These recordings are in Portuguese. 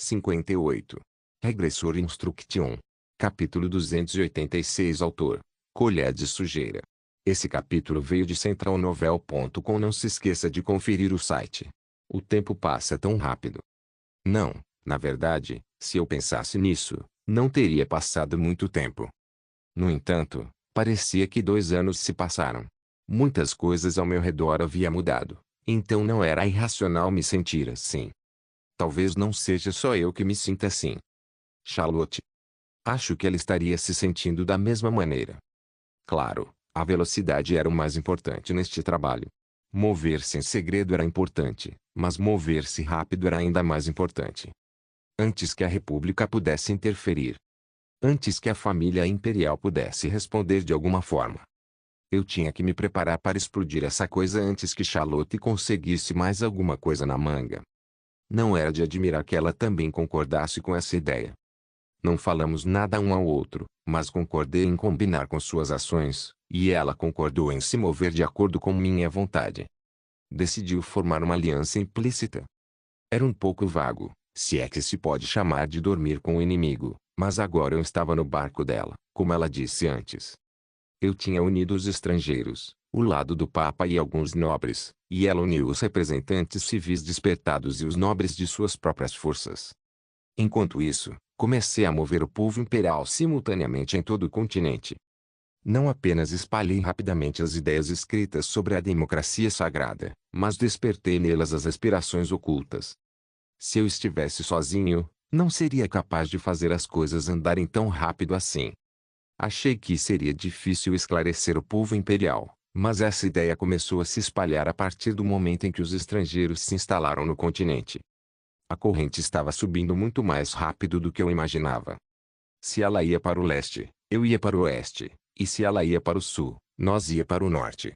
58. Regressor Instruction. Capítulo 286. Autor: Colher de Sujeira. Esse capítulo veio de centralnovel.com. Não se esqueça de conferir o site. O tempo passa tão rápido. Não, na verdade, se eu pensasse nisso, não teria passado muito tempo. No entanto, parecia que 2 anos se passaram. Muitas coisas ao meu redor havia mudado, então não era irracional me sentir assim. Talvez não seja só eu que me sinta assim. Charlotte. Acho que ela estaria se sentindo da mesma maneira. Claro, a velocidade era o mais importante neste trabalho. Mover-se em segredo era importante, mas mover-se rápido era ainda mais importante. Antes que a República pudesse interferir. Antes que a família imperial pudesse responder de alguma forma. Eu tinha que me preparar para explodir essa coisa antes que Charlotte conseguisse mais alguma coisa na manga. Não era de admirar que ela também concordasse com essa ideia. Não falamos nada um ao outro, mas concordei em combinar com suas ações, e ela concordou em se mover de acordo com minha vontade. Decidiu formar uma aliança implícita. Era um pouco vago, se é que se pode chamar de dormir com o inimigo, mas agora eu estava no barco dela, como ela disse antes. Eu tinha unido os estrangeiros, o lado do Papa e alguns nobres, e ela uniu os representantes civis despertados e os nobres de suas próprias forças. Enquanto isso, comecei a mover o povo imperial simultaneamente em todo o continente. Não apenas espalhei rapidamente as ideias escritas sobre a democracia sagrada, mas despertei nelas as aspirações ocultas. Se eu estivesse sozinho, não seria capaz de fazer as coisas andarem tão rápido assim. Achei que seria difícil esclarecer o povo imperial, mas essa ideia começou a se espalhar a partir do momento em que os estrangeiros se instalaram no continente. A corrente estava subindo muito mais rápido do que eu imaginava. Se ela ia para o leste, eu ia para o oeste, e se ela ia para o sul, nós ia para o norte.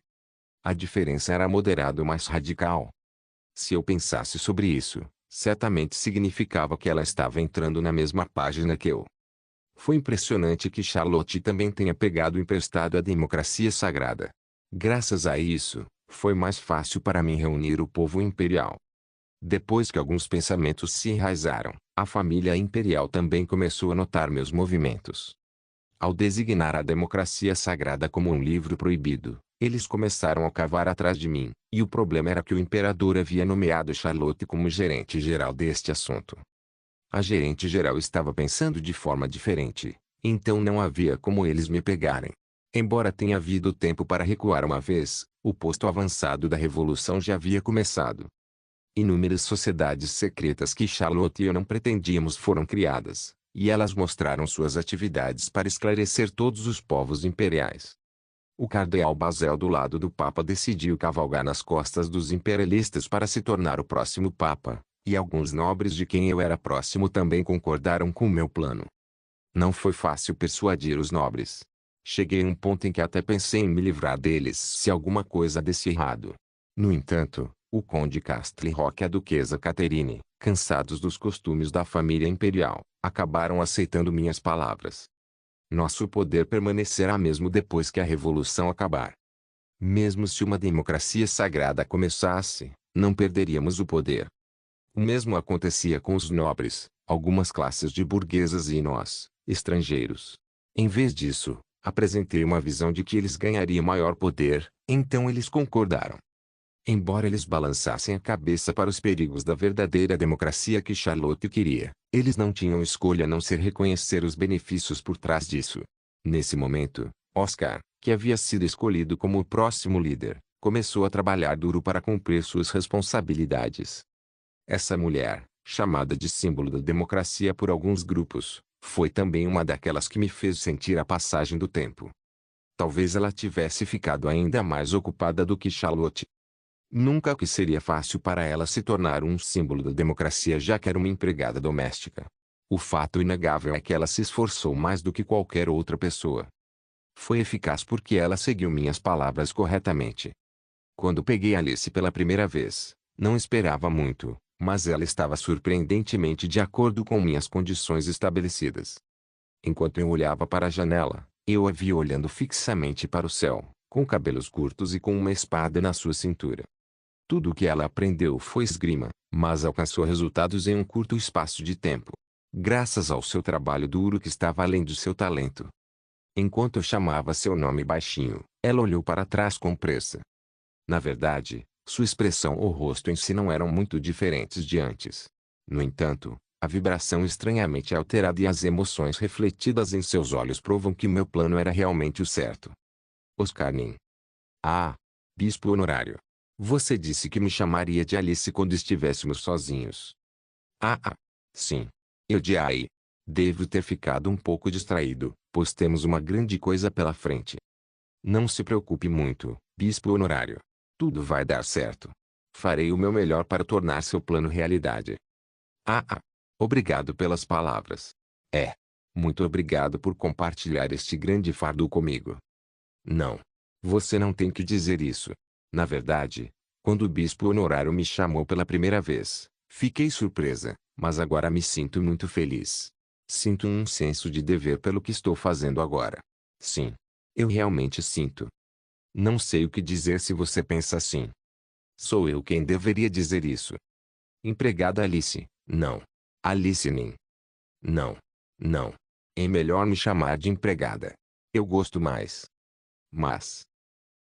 A diferença era moderada ou mais radical. Se eu pensasse sobre isso, certamente significava que ela estava entrando na mesma página que eu. Foi impressionante que Charlotte também tenha pegado emprestado a democracia sagrada. Graças a isso, foi mais fácil para mim reunir o povo imperial. Depois que alguns pensamentos se enraizaram, a família imperial também começou a notar meus movimentos. Ao designar a democracia sagrada como um livro proibido, eles começaram a cavar atrás de mim, e o problema era que o imperador havia nomeado Charlotte como gerente geral deste assunto. A gerente geral estava pensando de forma diferente, então não havia como eles me pegarem. Embora tenha havido tempo para recuar uma vez, o posto avançado da revolução já havia começado. Inúmeras sociedades secretas que Charlotte e eu não pretendíamos foram criadas, e elas mostraram suas atividades para esclarecer todos os povos imperiais. O cardeal Bazel do lado do Papa decidiu cavalgar nas costas dos imperialistas para se tornar o próximo Papa, e alguns nobres de quem eu era próximo também concordaram com o meu plano. Não foi fácil persuadir os nobres. Cheguei a um ponto em que até pensei em me livrar deles se alguma coisa desse errado. No entanto, o conde Castle-Rock e a duquesa Catherine, cansados dos costumes da família imperial, acabaram aceitando minhas palavras. Nosso poder permanecerá mesmo depois que a revolução acabar. Mesmo se uma democracia sagrada começasse, não perderíamos o poder. O mesmo acontecia com os nobres, algumas classes de burguesas e nós, estrangeiros. Em vez disso, apresentei uma visão de que eles ganhariam maior poder, então eles concordaram. Embora eles balançassem a cabeça para os perigos da verdadeira democracia que Charlotte queria, eles não tinham escolha a não ser reconhecer os benefícios por trás disso. Nesse momento, Oscar, que havia sido escolhido como o próximo líder, começou a trabalhar duro para cumprir suas responsabilidades. Essa mulher, chamada de símbolo da democracia por alguns grupos, foi também uma daquelas que me fez sentir a passagem do tempo. Talvez ela tivesse ficado ainda mais ocupada do que Charlotte. Nunca que seria fácil para ela se tornar um símbolo da democracia já que era uma empregada doméstica. O fato inegável é que ela se esforçou mais do que qualquer outra pessoa. Foi eficaz porque ela seguiu minhas palavras corretamente. Quando peguei Alice pela primeira vez, não esperava muito, mas ela estava surpreendentemente de acordo com minhas condições estabelecidas. Enquanto eu olhava para a janela, eu a vi olhando fixamente para o céu, com cabelos curtos e com uma espada na sua cintura. Tudo o que ela aprendeu foi esgrima, mas alcançou resultados em um curto espaço de tempo. Graças ao seu trabalho duro que estava além do seu talento. Enquanto eu chamava seu nome baixinho, ela olhou para trás com pressa. Na verdade, sua expressão ou rosto em si não eram muito diferentes de antes. No entanto, a vibração estranhamente alterada e as emoções refletidas em seus olhos provam que meu plano era realmente o certo. Oscar Nin. Ah, bispo honorário. Você disse que me chamaria de Alice quando estivéssemos sozinhos. Sim. Eu de aí. Devo ter ficado um pouco distraído, pois temos uma grande coisa pela frente. Não se preocupe muito, bispo honorário. Tudo vai dar certo. Farei o meu melhor para tornar seu plano realidade. Obrigado pelas palavras. Muito obrigado por compartilhar este grande fardo comigo. Não. Você não tem que dizer isso. Na verdade, quando o bispo honorário me chamou pela primeira vez, fiquei surpresa, mas agora me sinto muito feliz. Sinto um senso de dever pelo que estou fazendo agora. Sim. Eu realmente sinto. Não sei o que dizer se você pensa assim. Sou eu quem deveria dizer isso. Empregada Alice, não. Alice Nin. Não. Não. É melhor me chamar de empregada. Eu gosto mais. Mas.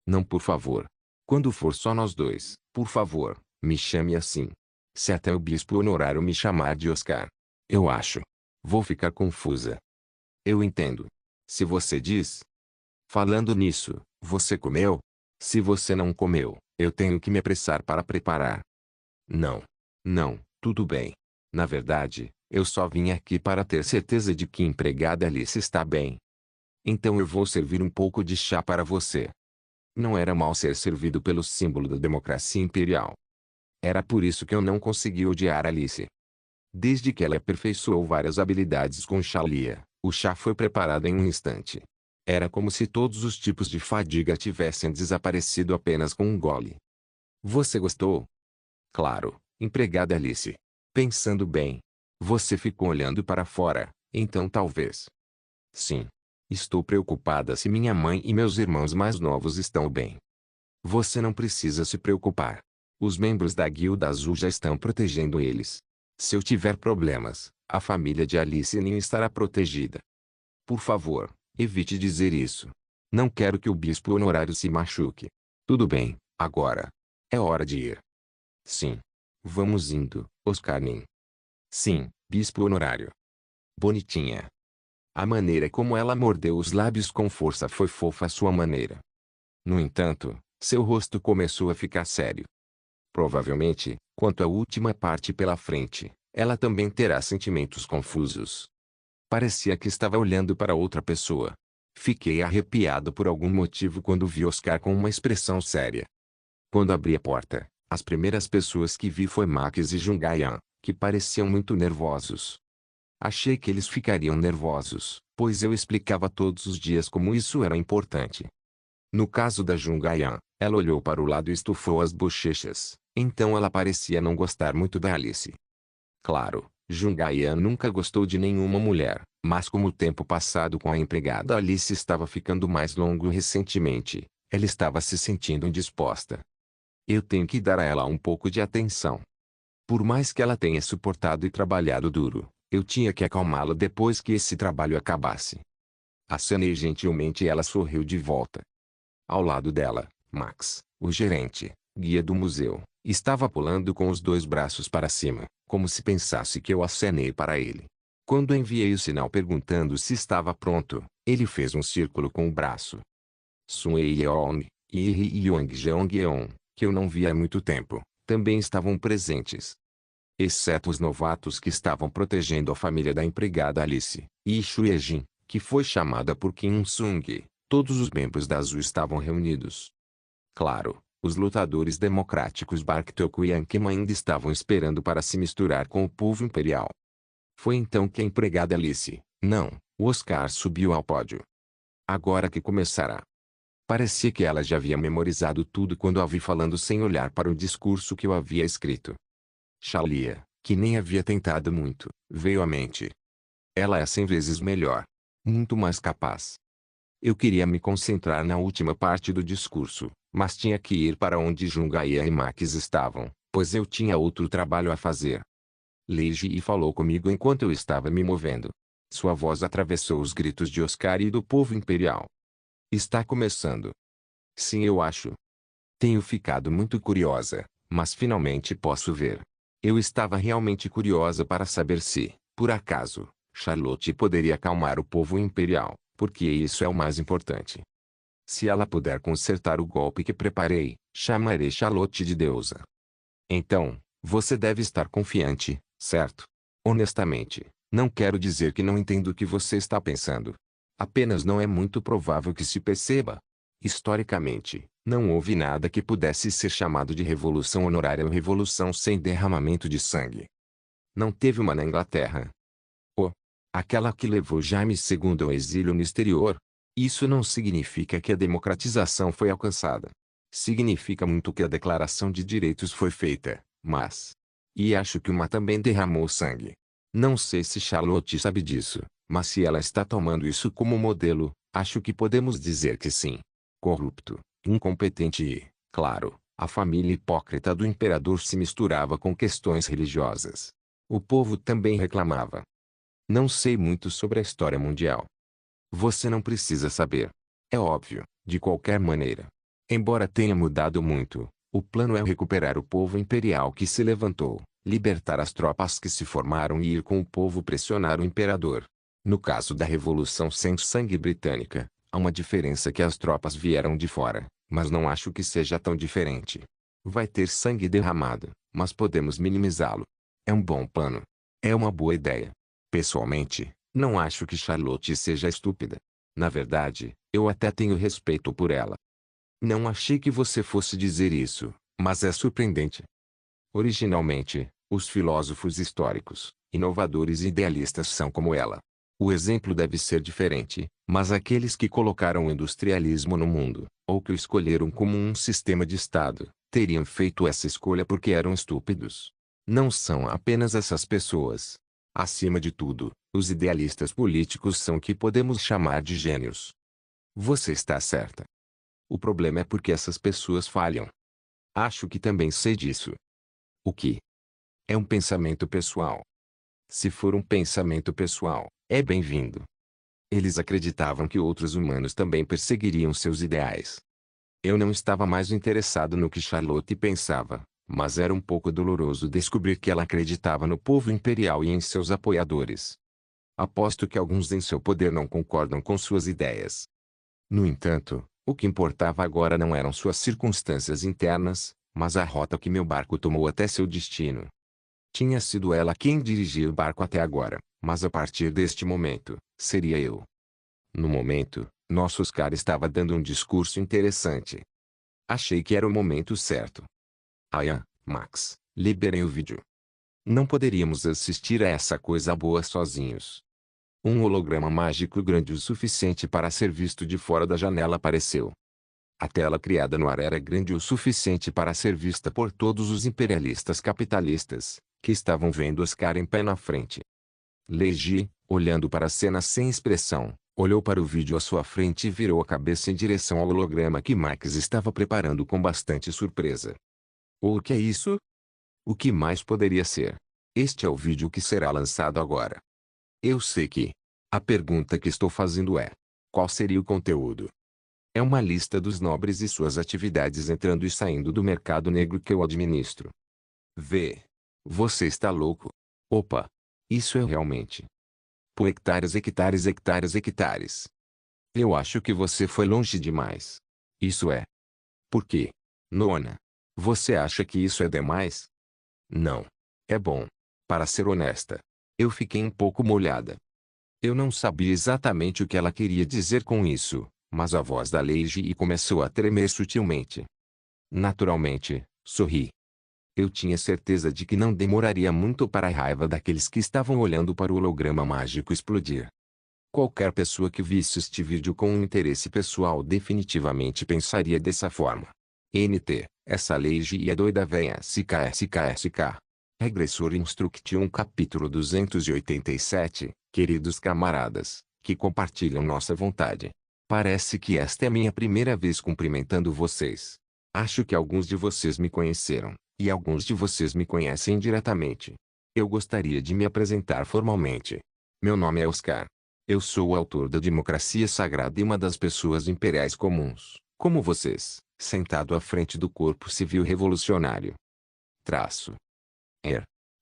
Não, por favor. Quando for só nós dois, por favor, me chame assim. Se até o bispo honorário me chamar de Oscar, eu acho. Vou ficar confusa. Eu entendo. Se você diz. Falando nisso, você comeu? Se você não comeu, eu tenho que me apressar para preparar. Não. Não, tudo bem. Na verdade, eu só vim aqui para ter certeza de que a empregada Alice está bem. Então eu vou servir um pouco de chá para você. Não era mal ser servido pelo símbolo da democracia imperial. Era por isso que eu não consegui odiar Alice. Desde que ela aperfeiçoou várias habilidades com Shalia, o chá foi preparado em um instante. Era como se todos os tipos de fadiga tivessem desaparecido apenas com um gole. Você gostou? Claro, empregada Alice. Pensando bem. Você ficou olhando para fora, então talvez. Sim. Estou preocupada se minha mãe e meus irmãos mais novos estão bem. Você não precisa se preocupar. Os membros da Guilda Azul já estão protegendo eles. Se eu tiver problemas, a família de Alice nem estará protegida. Por favor, evite dizer isso. Não quero que o bispo honorário se machuque. Tudo bem, agora. É hora de ir. Sim. Vamos indo, Oscar Nin. Sim, bispo honorário. Bonitinha. A maneira como ela mordeu os lábios com força foi fofa à sua maneira. No entanto, seu rosto começou a ficar sério. Provavelmente, quanto à última parte pela frente, ela também terá sentimentos confusos. Parecia que estava olhando para outra pessoa. Fiquei arrepiado por algum motivo quando vi Oscar com uma expressão séria. Quando abri a porta, as primeiras pessoas que vi foi Max e Jungayan, que pareciam muito nervosos. Achei que eles ficariam nervosos, pois eu explicava todos os dias como isso era importante. No caso da Jungayan, ela olhou para o lado e estufou as bochechas, então ela parecia não gostar muito da Alice. Claro, Jungayan nunca gostou de nenhuma mulher, mas como o tempo passado com a empregada Alice estava ficando mais longo recentemente, ela estava se sentindo indisposta. Eu tenho que dar a ela um pouco de atenção. Por mais que ela tenha suportado e trabalhado duro, eu tinha que acalmá-la depois que esse trabalho acabasse. Acenei gentilmente e ela sorriu de volta. Ao lado dela, Max, o gerente, guia do museu, estava pulando com os dois braços para cima, como se pensasse que eu acenei para ele. Quando enviei o sinal perguntando se estava pronto, ele fez um círculo com o braço. Sun Yeon e Ri Yong Jeongyeon, que eu não via há muito tempo, também estavam presentes. Exceto os novatos que estavam protegendo a família da empregada Alice, e Shu Yejin, que foi chamada por Kim Sung, todos os membros da Azul estavam reunidos. Claro, os lutadores democráticos Bark-Toku e Ankima ainda estavam esperando para se misturar com o povo imperial. Foi então que a empregada Alice, não, o Oscar subiu ao pódio. Agora que começará. Parecia que ela já havia memorizado tudo quando a vi falando sem olhar para o discurso que eu havia escrito. Shalia, que nem havia tentado muito, veio à mente. Ela é 100 vezes melhor. Muito mais capaz. Eu queria me concentrar na última parte do discurso, Mas tinha que ir para onde Jungaia e Max estavam, pois eu tinha outro trabalho a fazer. Leiji falou comigo enquanto eu estava me movendo. Sua voz atravessou os gritos de Oscar e do povo imperial. Está começando. Sim, eu acho. Tenho ficado muito curiosa, mas finalmente posso ver. Eu estava realmente curiosa para saber se, por acaso, Charlotte poderia acalmar o povo imperial, porque isso é o mais importante. Se ela puder consertar o golpe que preparei, chamarei Charlotte de deusa. Então, você deve estar confiante, certo? Honestamente, não quero dizer que não entendo o que você está pensando. Apenas não é muito provável que se perceba. Historicamente, não houve nada que pudesse ser chamado de revolução honorária ou revolução sem derramamento de sangue. Não teve uma na Inglaterra. Oh, aquela que levou Jaime II ao exílio no exterior. Isso não significa que a democratização foi alcançada. Significa muito que a Declaração de Direitos foi feita, mas... E acho que uma também derramou sangue. Não sei se Charlotte sabe disso, mas se ela está tomando isso como modelo, acho que podemos dizer que sim. Corrupto, incompetente e, claro, a família hipócrita do imperador se misturava com questões religiosas. O povo também reclamava. Não sei muito sobre a história mundial. Você não precisa saber. É óbvio, de qualquer maneira. Embora tenha mudado muito, o plano é recuperar o povo imperial que se levantou, libertar as tropas que se formaram e ir com o povo pressionar o imperador. No caso da Revolução sem Sangue Britânica, há uma diferença que as tropas vieram de fora, mas não acho que seja tão diferente. Vai ter sangue derramado, mas podemos minimizá-lo. É um bom plano. É uma boa ideia. Pessoalmente, não acho que Charlotte seja estúpida. Na verdade, eu até tenho respeito por ela. Não achei que você fosse dizer isso, mas é surpreendente. Originalmente, os filósofos históricos, inovadores e idealistas são como ela. O exemplo deve ser diferente, mas aqueles que colocaram o industrialismo no mundo, ou que o escolheram como um sistema de Estado, teriam feito essa escolha porque eram estúpidos. Não são apenas essas pessoas. Acima de tudo, os idealistas políticos são o que podemos chamar de gênios. Você está certa. O problema é porque essas pessoas falham. Acho que também sei disso. O que? É um pensamento pessoal. Se for um pensamento pessoal, é bem-vindo. Eles acreditavam que outros humanos também perseguiriam seus ideais. Eu não estava mais interessado no que Charlotte pensava, mas era um pouco doloroso descobrir que ela acreditava no povo imperial e em seus apoiadores. Aposto que alguns em seu poder não concordam com suas ideias. No entanto, o que importava agora não eram suas circunstâncias internas, mas a rota que meu barco tomou até seu destino. Tinha sido ela quem dirigia o barco até agora, mas a partir deste momento, seria eu. No momento, nosso Oscar estava dando um discurso interessante. Achei que era o momento certo. Ian, Max, liberem o vídeo. Não poderíamos assistir a essa coisa boa sozinhos. Um holograma mágico grande o suficiente para ser visto de fora da janela apareceu. A tela criada no ar era grande o suficiente para ser vista por todos os imperialistas capitalistas, que estavam vendo Oscar em pé na frente. Leiji, olhando para a cena sem expressão, olhou para o vídeo à sua frente e virou a cabeça em direção ao holograma que Max estava preparando com bastante surpresa. O que é isso? O que mais poderia ser? Este é o vídeo que será lançado agora. Eu sei que. A pergunta que estou fazendo é: qual seria o conteúdo? É uma lista dos nobres e suas atividades entrando e saindo do mercado negro que eu administro. Vê. Você está louco? Opa! Isso é realmente. Por hectares, hectares, hectares, hectares. Eu acho que você foi longe demais. Isso é. Por quê? Nona. Você acha que isso é demais? Não. É bom. Para ser honesta, eu fiquei um pouco molhada. Eu não sabia exatamente o que ela queria dizer com isso, mas a voz da Leiji começou a tremer sutilmente. Naturalmente, sorri. Eu tinha certeza de que não demoraria muito para a raiva daqueles que estavam olhando para o holograma mágico explodir. Qualquer pessoa que visse este vídeo com um interesse pessoal definitivamente pensaria dessa forma. NT, essa Leiji é doida véia SKSKSK. Regressor Instruction capítulo 287, queridos camaradas, que compartilham nossa vontade. Parece que esta é a minha primeira vez cumprimentando vocês. Acho que alguns de vocês me conheceram, e alguns de vocês me conhecem indiretamente. Eu gostaria de me apresentar formalmente. Meu nome é Oscar. Eu sou o autor da Democracia Sagrada e uma das pessoas imperiais comuns, como vocês, sentado à frente do corpo civil revolucionário. Traço.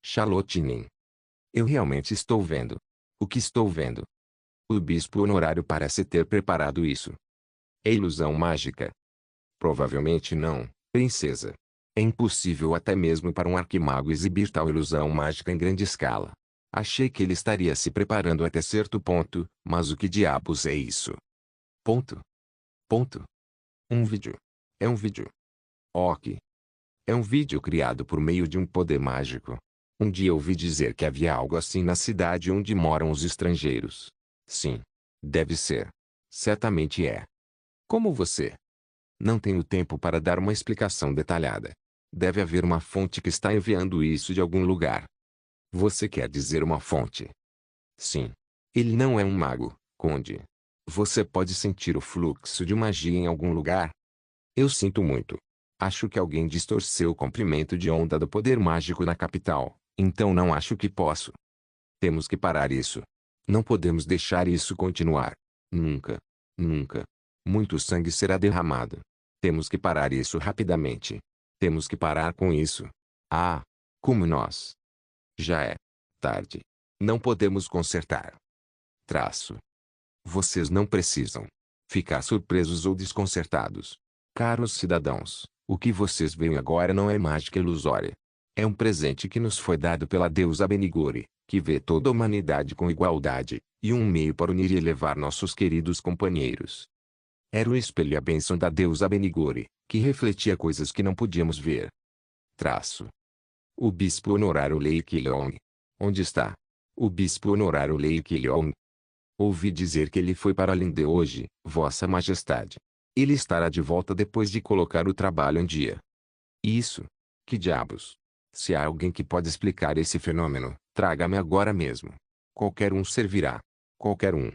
Charlotinin. Eu realmente estou vendo. O que estou vendo? O bispo honorário parece ter preparado isso. É ilusão mágica? Provavelmente não, princesa. É impossível até mesmo para um arquimago exibir tal ilusão mágica em grande escala. Achei que ele estaria se preparando até certo ponto, mas o que diabos é isso? Ponto. Ponto. Um vídeo. É um vídeo. Ok. É um vídeo criado por meio de um poder mágico. Um dia ouvi dizer que havia algo assim na cidade onde moram os estrangeiros. Sim. Deve ser. Certamente é. Como você? Não tenho tempo para dar uma explicação detalhada. Deve haver uma fonte que está enviando isso de algum lugar. Você quer dizer uma fonte? Sim. Ele não é um mago, Conde. Você pode sentir o fluxo de magia em algum lugar? Eu sinto muito. Acho que alguém distorceu o comprimento de onda do poder mágico na capital, então não acho que posso. Temos que parar isso. Não podemos deixar isso continuar. Nunca. Nunca. Muito sangue será derramado. Temos que parar isso rapidamente. Temos que parar com isso. Ah! Como nós. Já é tarde. Não podemos consertar. Traço. Vocês não precisam ficar surpresos ou desconcertados. Caros cidadãos, o que vocês veem agora não é mágica ilusória. É um presente que nos foi dado pela deusa Benigore, que vê toda a humanidade com igualdade, e um meio para unir e elevar nossos queridos companheiros. Era o espelho e a bênção da deusa Benigore, que refletia coisas que não podíamos ver. Traço. O bispo honorário Lei Qiyong. Onde está? O bispo honorário Lei Qiyong. Ouvi dizer que ele foi para Linde hoje, Vossa Majestade. Ele estará de volta depois de colocar o trabalho em dia. Isso? Que diabos? Se há alguém que pode explicar esse fenômeno, traga-me agora mesmo. Qualquer um servirá. Qualquer um.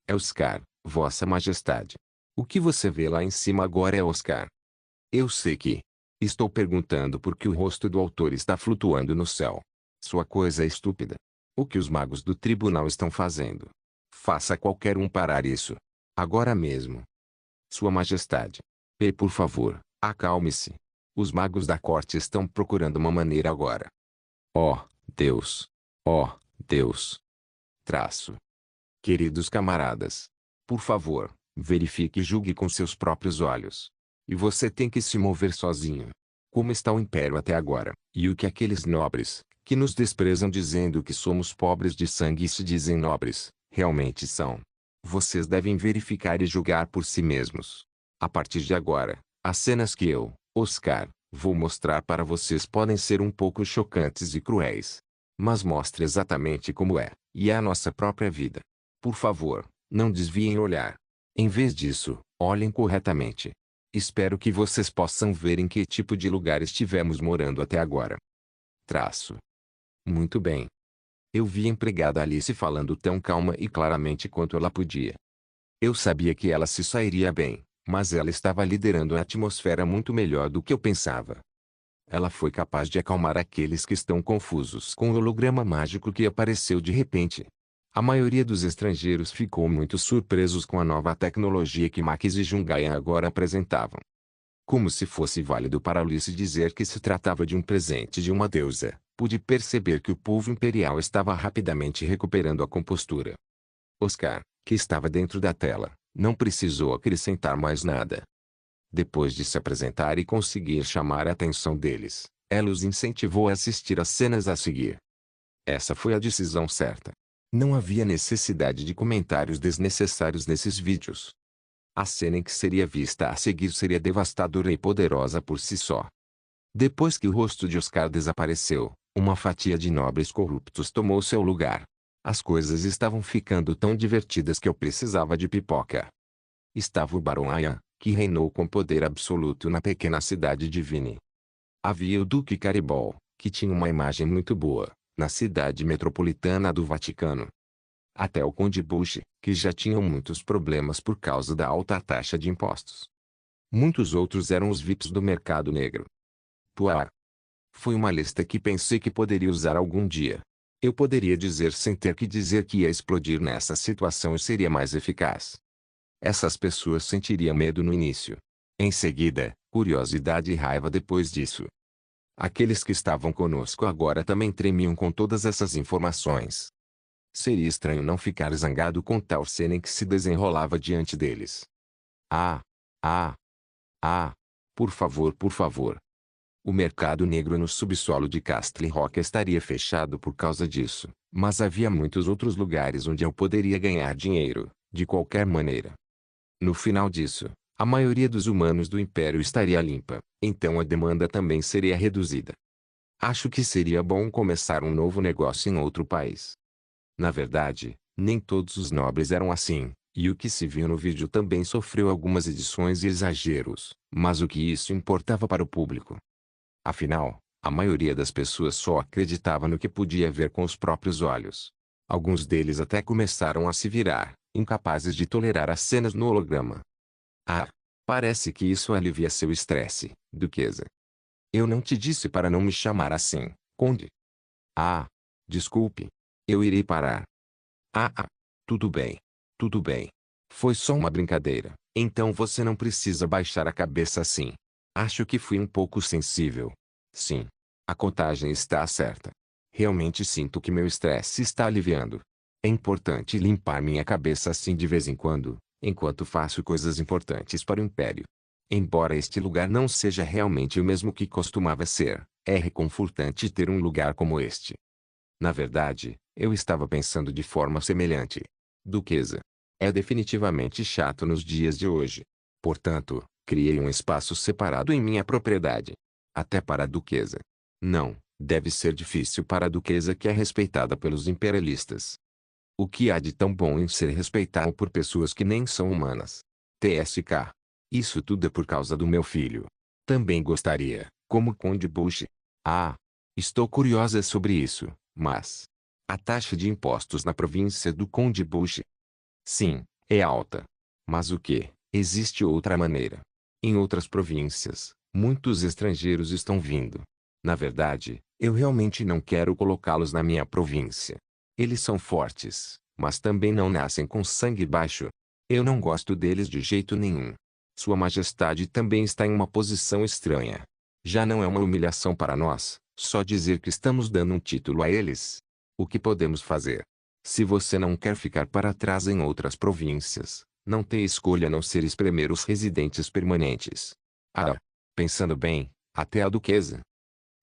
É Oscar, Vossa Majestade. O que você vê lá em cima agora é Oscar. Eu sei que. Estou perguntando por que o rosto do autor está flutuando no céu. Sua coisa é estúpida. O que os magos do tribunal estão fazendo? Faça qualquer um parar isso. Agora mesmo. Sua Majestade. Por favor, acalme-se. Os magos da corte estão procurando uma maneira agora. Oh, Deus. Oh, Deus. Traço. Queridos camaradas. Por favor, verifique e julgue com seus próprios olhos. E você tem que se mover sozinho. Como está o império até agora, e o que aqueles nobres, que nos desprezam dizendo que somos pobres de sangue e se dizem nobres, realmente são. Vocês devem verificar e julgar por si mesmos. A partir de agora, as cenas que eu, Oscar, vou mostrar para vocês podem ser um pouco chocantes e cruéis. Mas mostre exatamente como é, e é a nossa própria vida. Por favor, não desviem o olhar. Em vez disso, olhem corretamente. Espero que vocês possam ver em que tipo de lugar estivemos morando até agora. Traço. Muito bem. Eu vi a empregada Alice falando tão calma e claramente quanto ela podia. Eu sabia que ela se sairia bem, mas ela estava liderando a atmosfera muito melhor do que eu pensava. Ela foi capaz de acalmar aqueles que estão confusos com o holograma mágico que apareceu de repente. A maioria dos estrangeiros ficou muito surpresos com a nova tecnologia que Max e Jungaia agora apresentavam. Como se fosse válido para Alice dizer que se tratava de um presente de uma deusa, pude perceber que o povo imperial estava rapidamente recuperando a compostura. Oscar, que estava dentro da tela, não precisou acrescentar mais nada. Depois de se apresentar e conseguir chamar a atenção deles, ela os incentivou a assistir às cenas a seguir. Essa foi a decisão certa. Não havia necessidade de comentários desnecessários nesses vídeos. A cena em que seria vista a seguir seria devastadora e poderosa por si só. Depois que o rosto de Oscar desapareceu, uma fatia de nobres corruptos tomou seu lugar. As coisas estavam ficando tão divertidas que eu precisava de pipoca. Estava o Barão Aya, que reinou com poder absoluto na pequena cidade de Vini. Havia o Duque Caribol, que tinha uma imagem muito boa, na cidade metropolitana do Vaticano. Até o Conde Bush, que já tinha muitos problemas por causa da alta taxa de impostos. Muitos outros eram os VIPs do mercado negro. Pua! Foi uma lista que pensei que poderia usar algum dia. Eu poderia dizer sem ter que dizer que ia explodir nessa situação e seria mais eficaz. Essas pessoas sentiriam medo no início. Em seguida, curiosidade e raiva depois disso. Aqueles que estavam conosco agora também tremiam com todas essas informações. Seria estranho não ficar zangado com tal cena que se desenrolava diante deles. Ah! Ah! Ah! Por favor, por favor. O mercado negro no subsolo de Castle Rock estaria fechado por causa disso, mas havia muitos outros lugares onde eu poderia ganhar dinheiro, de qualquer maneira. No final disso, a maioria dos humanos do Império estaria limpa, então a demanda também seria reduzida. Acho que seria bom começar um novo negócio em outro país. Na verdade, nem todos os nobres eram assim, e o que se viu no vídeo também sofreu algumas edições e exageros, mas o que isso importava para o público? Afinal, a maioria das pessoas só acreditava no que podia ver com os próprios olhos. Alguns deles até começaram a se virar, incapazes de tolerar as cenas no holograma. Ah, parece que isso alivia seu estresse, duquesa. Eu não te disse para não me chamar assim, conde. Ah, desculpe. Eu irei parar. Tudo bem. Tudo bem. Foi só uma brincadeira, então você não precisa baixar a cabeça assim. Acho que fui um pouco sensível. Sim. A contagem está certa. Realmente sinto que meu estresse está aliviando. É importante limpar minha cabeça assim de vez em quando, enquanto faço coisas importantes para o Império. Embora este lugar não seja realmente o mesmo que costumava ser, é reconfortante ter um lugar como este. Na verdade, eu estava pensando de forma semelhante. Duquesa. É definitivamente chato nos dias de hoje. Portanto, criei um espaço separado em minha propriedade. Até para a duquesa. Não, deve ser difícil para a duquesa que é respeitada pelos imperialistas. O que há de tão bom em ser respeitado por pessoas que nem são humanas? TSK. Isso tudo é por causa do meu filho. Também gostaria, como Conde Bush. Ah, estou curiosa sobre isso, mas... A taxa de impostos na província do Conde Bush? Sim, é alta. Mas o que? Existe outra maneira. Em outras províncias, muitos estrangeiros estão vindo. Na verdade, eu realmente não quero colocá-los na minha província. Eles são fortes, mas também não nascem com sangue baixo. Eu não gosto deles de jeito nenhum. Sua Majestade também está em uma posição estranha. Já não é uma humilhação para nós, só dizer que estamos dando um título a eles. O que podemos fazer? Se você não quer ficar para trás em outras províncias, não tem escolha a não ser espremer os residentes permanentes. Pensando bem, até a duquesa.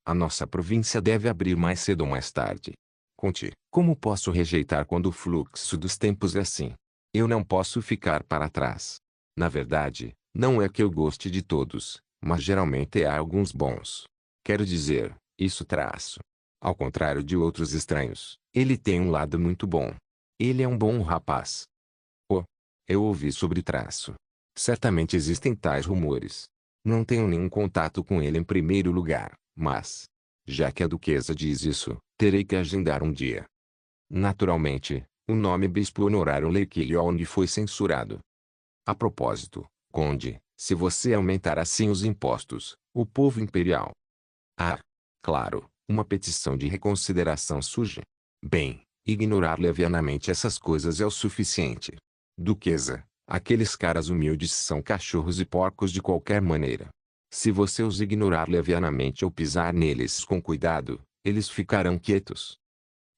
A nossa província deve abrir mais cedo ou mais tarde. Conte, como posso rejeitar quando o fluxo dos tempos é assim? Eu não posso ficar para trás. Na verdade, não é que eu goste de todos, mas geralmente há alguns bons. Quero dizer, isso traço. Ao contrário de outros estranhos, ele tem um lado muito bom. Ele é um bom rapaz. Oh, eu ouvi sobre traço. Certamente existem tais rumores. Não tenho nenhum contato com ele em primeiro lugar, mas, já que a duquesa diz isso, terei que agendar um dia. Naturalmente, o nome bispo honorário Lake Lyon foi censurado. A propósito, conde, se você aumentar assim os impostos, o povo imperial. Claro, uma petição de reconsideração surge. Bem, ignorar levianamente essas coisas é o suficiente. Duquesa, aqueles caras humildes são cachorros e porcos de qualquer maneira. Se você os ignorar levianamente ou pisar neles com cuidado, eles ficarão quietos.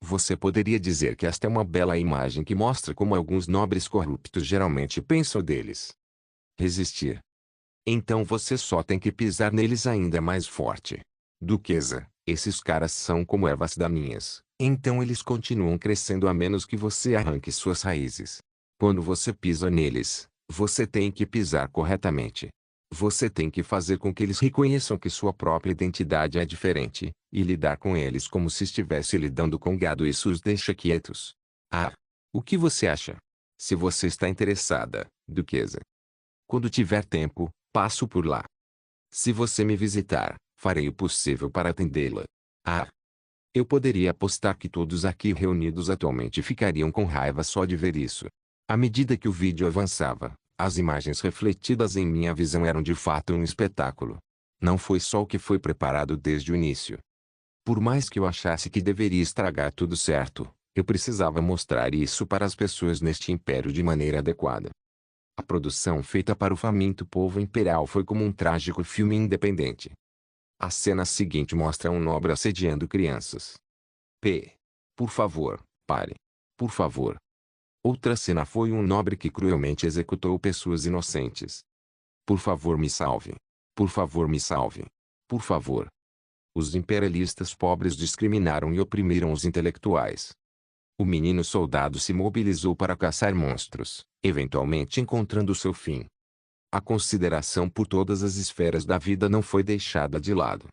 Você poderia dizer que esta é uma bela imagem que mostra como alguns nobres corruptos geralmente pensam deles. Resistir. Então você só tem que pisar neles ainda mais forte. Duquesa, esses caras são como ervas daninhas, então eles continuam crescendo a menos que você arranque suas raízes. Quando você pisa neles, você tem que pisar corretamente. Você tem que fazer com que eles reconheçam que sua própria identidade é diferente, e lidar com eles como se estivesse lidando com gado. Isso os deixa quietos. O que você acha? Se você está interessada, duquesa. Quando tiver tempo, passo por lá. Se você me visitar, farei o possível para atendê-la. Eu poderia apostar que todos aqui reunidos atualmente ficariam com raiva só de ver isso. À medida que o vídeo avançava, As imagens refletidas em minha visão eram de fato um espetáculo. Não foi só o que foi preparado desde o início. Por mais que eu achasse que deveria estragar tudo certo, eu precisava mostrar isso para as pessoas neste império de maneira adequada. A produção feita para o faminto povo imperial foi como um trágico filme independente. A cena seguinte mostra um nobre assediando crianças. Por favor, pare. Por favor. Outra cena foi um nobre que cruelmente executou pessoas inocentes. Por favor, me salve. Por favor, me salve. Por favor. Os imperialistas pobres discriminaram e oprimiram os intelectuais. O menino soldado se mobilizou para caçar monstros, eventualmente encontrando seu fim. A consideração por todas as esferas da vida não foi deixada de lado.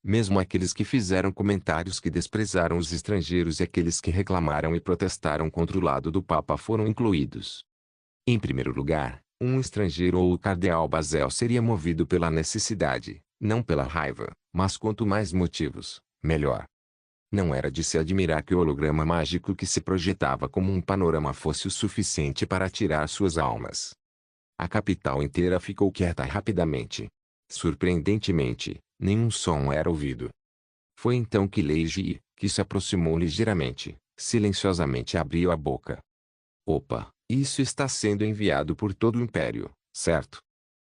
Mesmo aqueles que fizeram comentários que desprezaram os estrangeiros e aqueles que reclamaram e protestaram contra o lado do Papa foram incluídos. Em primeiro lugar, um estrangeiro ou o cardeal Bazel seria movido pela necessidade, não pela raiva, mas quanto mais motivos, melhor. Não era de se admirar que o holograma mágico que se projetava como um panorama fosse o suficiente para tirar suas almas. A capital inteira ficou quieta rapidamente. Surpreendentemente, nenhum som era ouvido. Foi então que Lei Ji, que se aproximou ligeiramente, silenciosamente abriu a boca. Opa, isso está sendo enviado por todo o Império, certo?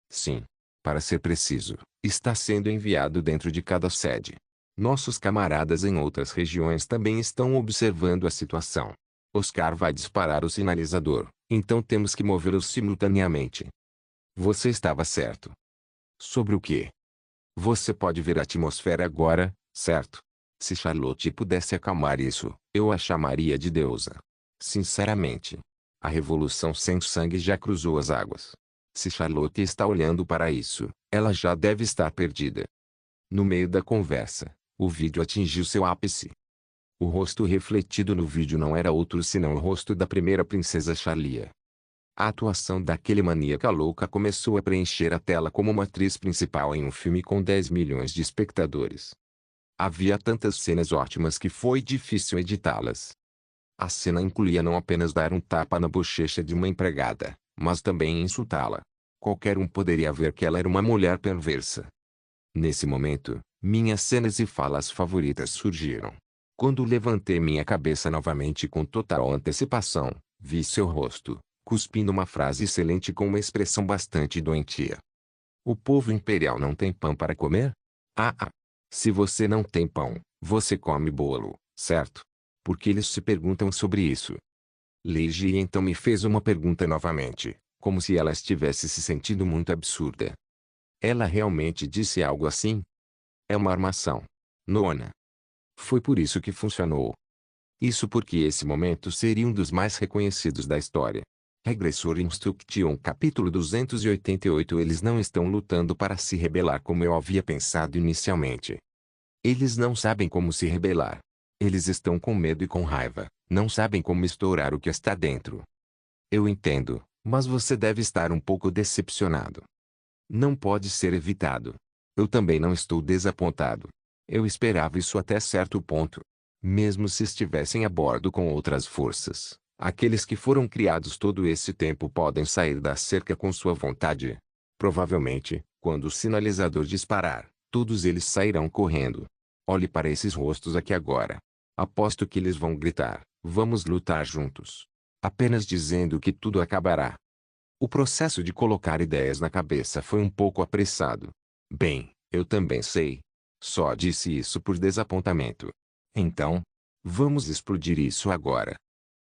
Sim. Para ser preciso, está sendo enviado dentro de cada sede. Nossos camaradas em outras regiões também estão observando a situação. Oscar vai disparar o sinalizador, então temos que movê-los simultaneamente. Você estava certo. Sobre o quê? Você pode ver a atmosfera agora, certo? Se Charlotte pudesse acalmar isso, eu a chamaria de deusa. Sinceramente. A revolução sem sangue já cruzou as águas. Se Charlotte está olhando para isso, ela já deve estar perdida. No meio da conversa, o vídeo atingiu seu ápice. O rosto refletido no vídeo não era outro senão o rosto da primeira princesa Charlia. A atuação daquele maníaca louca começou a preencher a tela como uma atriz principal em um filme com 10 milhões de espectadores. Havia tantas cenas ótimas que foi difícil editá-las. A cena incluía não apenas dar um tapa na bochecha de uma empregada, mas também insultá-la. Qualquer um poderia ver que ela era uma mulher perversa. Nesse momento, minhas cenas e falas favoritas surgiram. Quando levantei minha cabeça novamente com total antecipação, vi seu rosto, cuspindo uma frase excelente com uma expressão bastante doentia. O povo imperial não tem pão para comer? Se você não tem pão, você come bolo, certo? Porque eles se perguntam sobre isso. Leiji então me fez uma pergunta novamente, como se ela estivesse se sentindo muito absurda. Ela realmente disse algo assim? É uma armação. Nona. Foi por isso que funcionou. Isso porque esse momento seria um dos mais reconhecidos da história. Regressor Instruction capítulo 288. Eles não estão lutando para se rebelar como eu havia pensado inicialmente. Eles não sabem como se rebelar. Eles estão com medo e com raiva, não sabem como estourar o que está dentro. Eu entendo, mas você deve estar um pouco decepcionado. Não pode ser evitado. Eu também não estou desapontado. Eu esperava isso até certo ponto. Mesmo se estivessem a bordo com outras forças, aqueles que foram criados todo esse tempo podem sair da cerca com sua vontade. Provavelmente, quando o sinalizador disparar, todos eles sairão correndo. Olhe para esses rostos aqui agora. Aposto que eles vão gritar, vamos lutar juntos. Apenas dizendo que tudo acabará. O processo de colocar ideias na cabeça foi um pouco apressado. Bem, eu também sei. Só disse isso por desapontamento. Então, vamos explodir isso agora.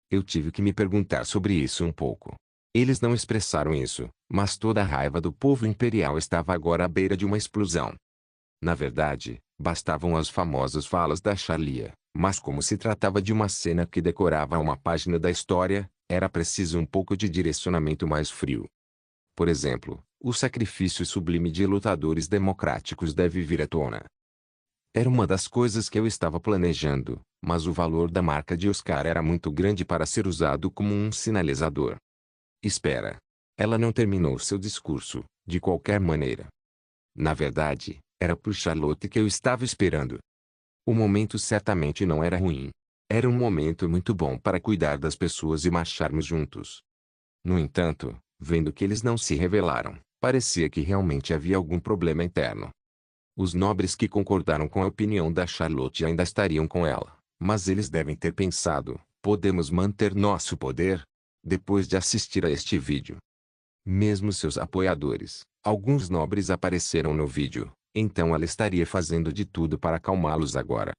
Eu tive que me perguntar sobre isso um pouco. Eles não expressaram isso, mas toda a raiva do povo imperial estava agora à beira de uma explosão. Na verdade, bastavam as famosas falas da Charlia, mas como se tratava de uma cena que decorava uma página da história, era preciso um pouco de direcionamento mais frio. Por exemplo, o sacrifício sublime de lutadores democráticos deve vir à tona. Era uma das coisas que eu estava planejando, mas o valor da marca de Oscar era muito grande para ser usado como um sinalizador. Espera. Ela não terminou seu discurso, de qualquer maneira. Na verdade, era por Charlotte que eu estava esperando. O momento certamente não era ruim. Era um momento muito bom para cuidar das pessoas e marcharmos juntos. No entanto, Vendo que eles não se rebelaram, parecia que realmente havia algum problema interno. Os nobres que concordaram com a opinião da Charlotte ainda estariam com ela, mas eles devem ter pensado: podemos manter nosso poder? Depois de assistir a este vídeo. Mesmo seus apoiadores, alguns nobres apareceram no vídeo, então ela estaria fazendo de tudo para acalmá-los agora.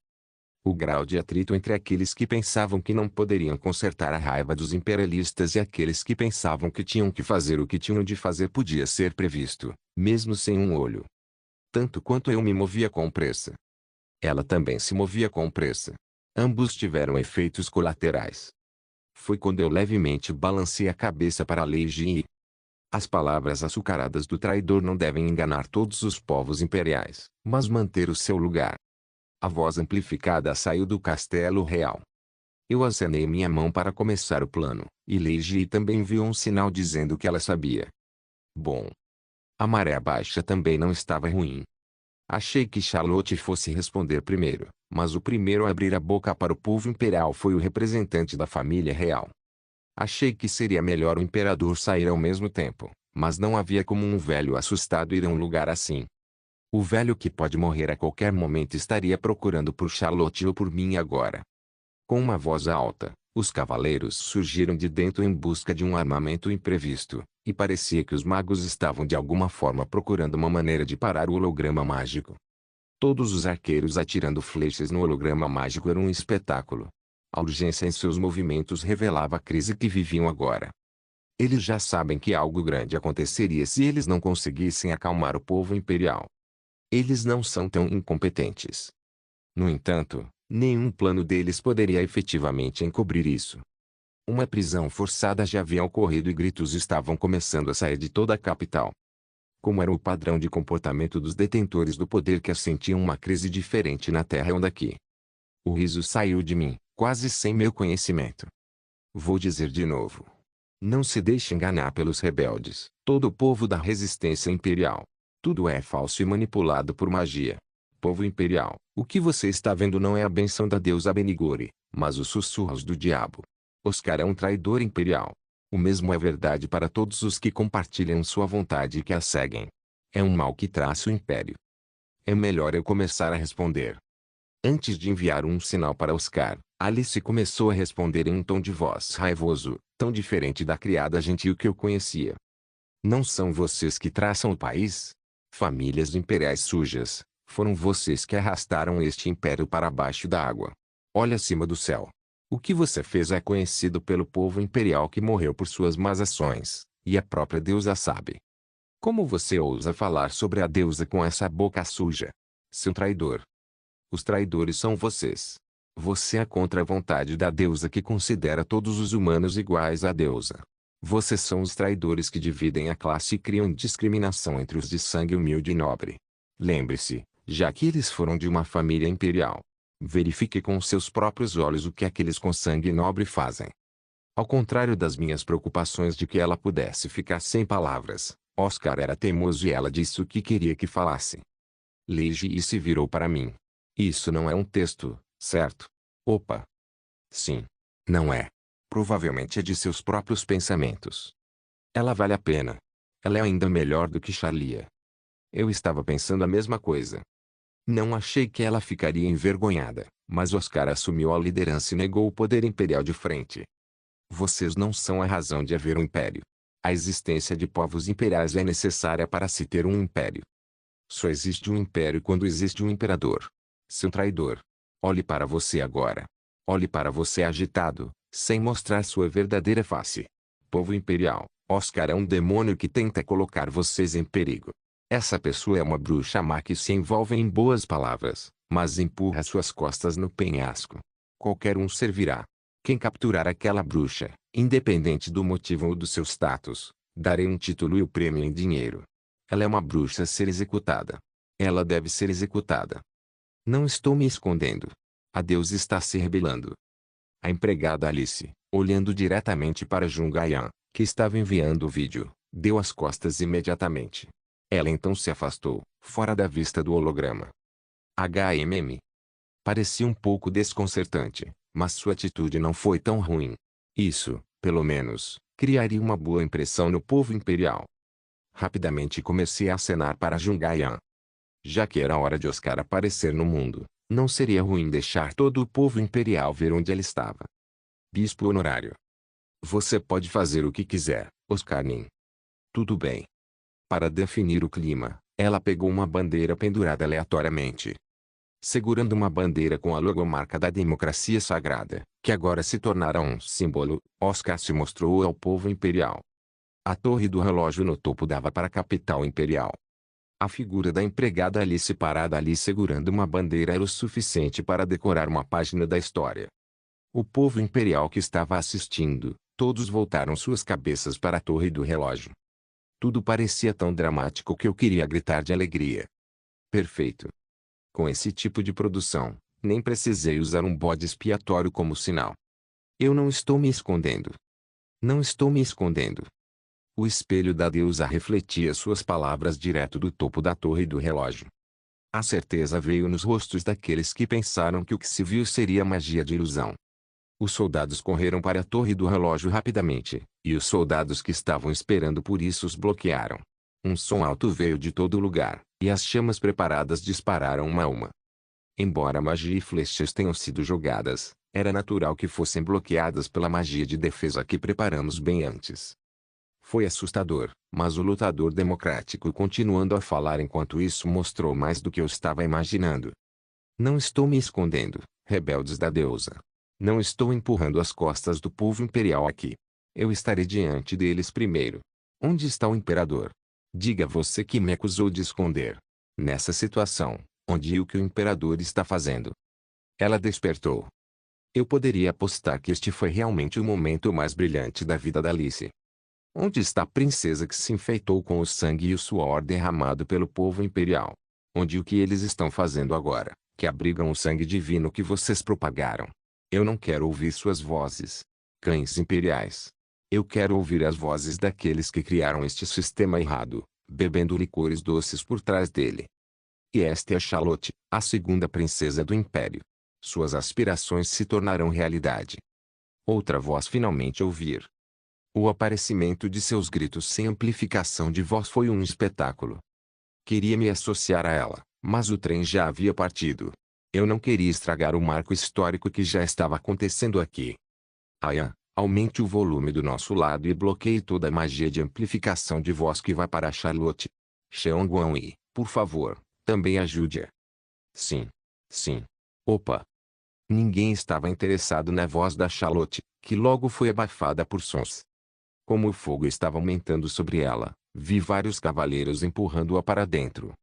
O grau de atrito entre aqueles que pensavam que não poderiam consertar a raiva dos imperialistas e aqueles que pensavam que tinham que fazer o que tinham de fazer podia ser previsto, mesmo sem um olho. Tanto quanto eu me movia com pressa. Ela também se movia com pressa. Ambos tiveram efeitos colaterais. Foi quando eu levemente balancei a cabeça para Lei Ji. As palavras açucaradas do traidor não devem enganar todos os povos imperiais, mas manter o seu lugar. A voz amplificada saiu do castelo real. Eu acenei minha mão para começar o plano, e Lei Ji também viu um sinal dizendo que ela sabia. Bom. A maré baixa também não estava ruim. Achei que Charlotte fosse responder primeiro, mas o primeiro a abrir a boca para o povo imperial foi o representante da família real. Achei que seria melhor o imperador sair ao mesmo tempo, mas não havia como um velho assustado ir a um lugar assim. O velho que pode morrer a qualquer momento estaria procurando por Charlotte ou por mim agora. Com uma voz alta, os cavaleiros surgiram de dentro em busca de um armamento imprevisto, e parecia que os magos estavam de alguma forma procurando uma maneira de parar o holograma mágico. Todos os arqueiros atirando flechas no holograma mágico era um espetáculo. A urgência em seus movimentos revelava a crise que viviam agora. Eles já sabem que algo grande aconteceria se eles não conseguissem acalmar o povo imperial. Eles não são tão incompetentes. No entanto, nenhum plano deles poderia efetivamente encobrir isso. Uma prisão forçada já havia ocorrido e gritos estavam começando a sair de toda a capital. Como era o padrão de comportamento dos detentores do poder que sentiam uma crise diferente na terra onde aqui. O riso saiu de mim, quase sem meu conhecimento. Vou dizer de novo. Não se deixe enganar pelos rebeldes, todo o povo da resistência imperial. Tudo é falso e manipulado por magia. Povo imperial, o que você está vendo não é a benção da deusa Benigore, mas os sussurros do diabo. Oscar é um traidor imperial. O mesmo é verdade para todos os que compartilham sua vontade e que a seguem. É um mal que traça o império. É melhor eu começar a responder. Antes de enviar um sinal para Oscar, Alice começou a responder em um tom de voz raivoso, tão diferente da criada gentil que eu conhecia. Não são vocês que traçam o país? Famílias imperiais sujas, foram vocês que arrastaram este império para baixo da água. Olha acima do céu. O que você fez é conhecido pelo povo imperial que morreu por suas más ações, e a própria deusa sabe. Como você ousa falar sobre a deusa com essa boca suja? Seu traidor. Os traidores são vocês. Você é contra a vontade da deusa que considera todos os humanos iguais à deusa. Vocês são os traidores que dividem a classe e criam discriminação entre os de sangue humilde e nobre. Lembre-se, já que eles foram de uma família imperial, verifique com seus próprios olhos o que aqueles com sangue nobre fazem. Ao contrário das minhas preocupações de que ela pudesse ficar sem palavras, Oscar era teimoso e ela disse o que queria que falasse. Leigi se virou para mim. Isso não é um texto, certo? Opa! Sim. Não é. Provavelmente é de seus próprios pensamentos. Ela vale a pena. Ela é ainda melhor do que Charlia. Eu estava pensando a mesma coisa. Não achei que ela ficaria envergonhada, mas Oscar assumiu a liderança e negou o poder imperial de frente. Vocês não são a razão de haver um império. A existência de povos imperiais é necessária para se ter um império. Só existe um império quando existe um imperador. Seu traidor. Olhe para você agora. Olhe para você agitado, sem mostrar sua verdadeira face. Povo imperial, Oscar é um demônio que tenta colocar vocês em perigo. Essa pessoa é uma bruxa má que se envolve em boas palavras, mas empurra suas costas no penhasco. Qualquer um servirá. Quem capturar aquela bruxa, independente do motivo ou do seu status, darei um título e o prêmio em dinheiro. Ela é uma bruxa a ser executada. Ela deve ser executada. Não estou me escondendo. A deusa está se rebelando. A empregada Alice, olhando diretamente para Jungaian, que estava enviando o vídeo, deu as costas imediatamente. Ela então se afastou, fora da vista do holograma. HMM. Parecia um pouco desconcertante, mas sua atitude não foi tão ruim. Isso, pelo menos, criaria uma boa impressão no povo imperial. Rapidamente comecei a acenar para Jungaian. Já que era hora de Oscar aparecer no mundo, não seria ruim deixar todo o povo imperial ver onde ele estava. Bispo honorário. Você pode fazer o que quiser, Oscar Nin. Tudo bem. Para definir o clima, ela pegou uma bandeira pendurada aleatoriamente. Segurando uma bandeira com a logomarca da democracia sagrada, que agora se tornara um símbolo, Oscar se mostrou ao povo imperial. A torre do relógio no topo dava para a capital imperial. A figura da empregada Alice parada ali segurando uma bandeira era o suficiente para decorar uma página da história. O povo imperial que estava assistindo, todos voltaram suas cabeças para a torre do relógio. Tudo parecia tão dramático que eu queria gritar de alegria. Perfeito. Com esse tipo de produção, nem precisei usar um bode expiatório como sinal. Eu não estou me escondendo. Não estou me escondendo. O espelho da deusa refletia suas palavras direto do topo da torre do relógio. A certeza veio nos rostos daqueles que pensaram que o que se viu seria magia de ilusão. Os soldados correram para a torre do relógio rapidamente, e os soldados que estavam esperando por isso os bloquearam. Um som alto veio de todo lugar, e as chamas preparadas dispararam uma a uma. Embora magia e flechas tenham sido jogadas, era natural que fossem bloqueadas pela magia de defesa que preparamos bem antes. Foi assustador, mas o lutador democrático continuando a falar enquanto isso mostrou mais do que eu estava imaginando. Não estou me escondendo, rebeldes da deusa. Não estou empurrando as costas do povo imperial aqui. Eu estarei diante deles primeiro. Onde está o imperador? Diga você que me acusou de esconder. Nessa situação, onde o que o imperador está fazendo? Ela despertou. Eu poderia apostar que este foi realmente o momento mais brilhante da vida da Alice. Onde está a princesa que se enfeitou com o sangue e o suor derramado pelo povo imperial? Onde o que eles estão fazendo agora, que abrigam o sangue divino que vocês propagaram? Eu não quero ouvir suas vozes, cães imperiais. Eu quero ouvir as vozes daqueles que criaram este sistema errado, bebendo licores doces por trás dele. E esta é Charlotte, a segunda princesa do Império. Suas aspirações se tornarão realidade. Outra voz finalmente ouvir. O aparecimento de seus gritos sem amplificação de voz foi um espetáculo. Queria me associar a ela, mas o trem já havia partido. Eu não queria estragar o marco histórico que já estava acontecendo aqui. Aya, aumente o volume do nosso lado e bloqueie toda a magia de amplificação de voz que vai para Charlotte. Xiangguan, por favor, também ajude-a. Sim. Sim. Opa. Ninguém estava interessado na voz da Charlotte, que logo foi abafada por sons. Como o fogo estava aumentando sobre ela, vi vários cavaleiros empurrando-a para dentro.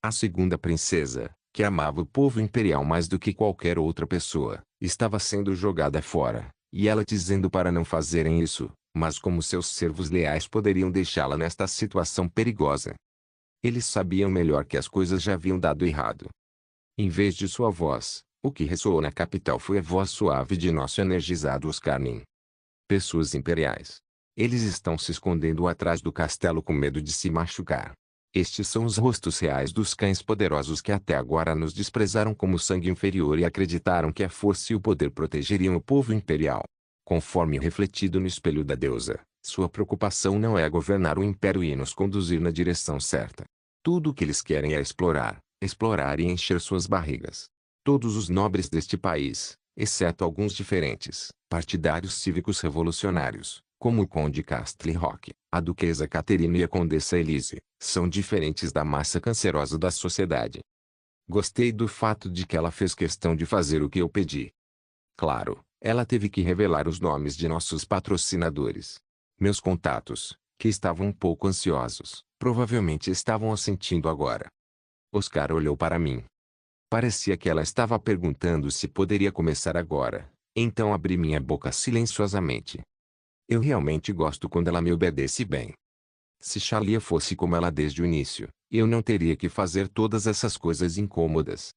A segunda princesa, que amava o povo imperial mais do que qualquer outra pessoa, estava sendo jogada fora, e ela dizendo para não fazerem isso, mas como seus servos leais poderiam deixá-la nesta situação perigosa? Eles sabiam melhor que as coisas já haviam dado errado. Em vez de sua voz, o que ressoou na capital foi a voz suave de nosso energizado Oscar Nin. Pessoas imperiais. Eles estão se escondendo atrás do castelo com medo de se machucar. Estes são os rostos reais dos cães poderosos que até agora nos desprezaram como sangue inferior e acreditaram que a força e o poder protegeriam o povo imperial. Conforme refletido no espelho da deusa, sua preocupação não é governar o império e nos conduzir na direção certa. Tudo o que eles querem é explorar, explorar e encher suas barrigas. Todos os nobres deste país, exceto alguns diferentes, partidários cívicos revolucionários, como o conde Castle Rock, a duquesa Caterina e a condessa Elise, são diferentes da massa cancerosa da sociedade. Gostei do fato de que ela fez questão de fazer o que eu pedi. Claro, ela teve que revelar os nomes de nossos patrocinadores. Meus contatos, que estavam um pouco ansiosos, provavelmente estavam assentindo agora. Oscar olhou para mim. Parecia que ela estava perguntando se poderia começar agora, então abri minha boca silenciosamente. Eu realmente gosto quando ela me obedece bem. Se Charlia fosse como ela desde o início, eu não teria que fazer todas essas coisas incômodas.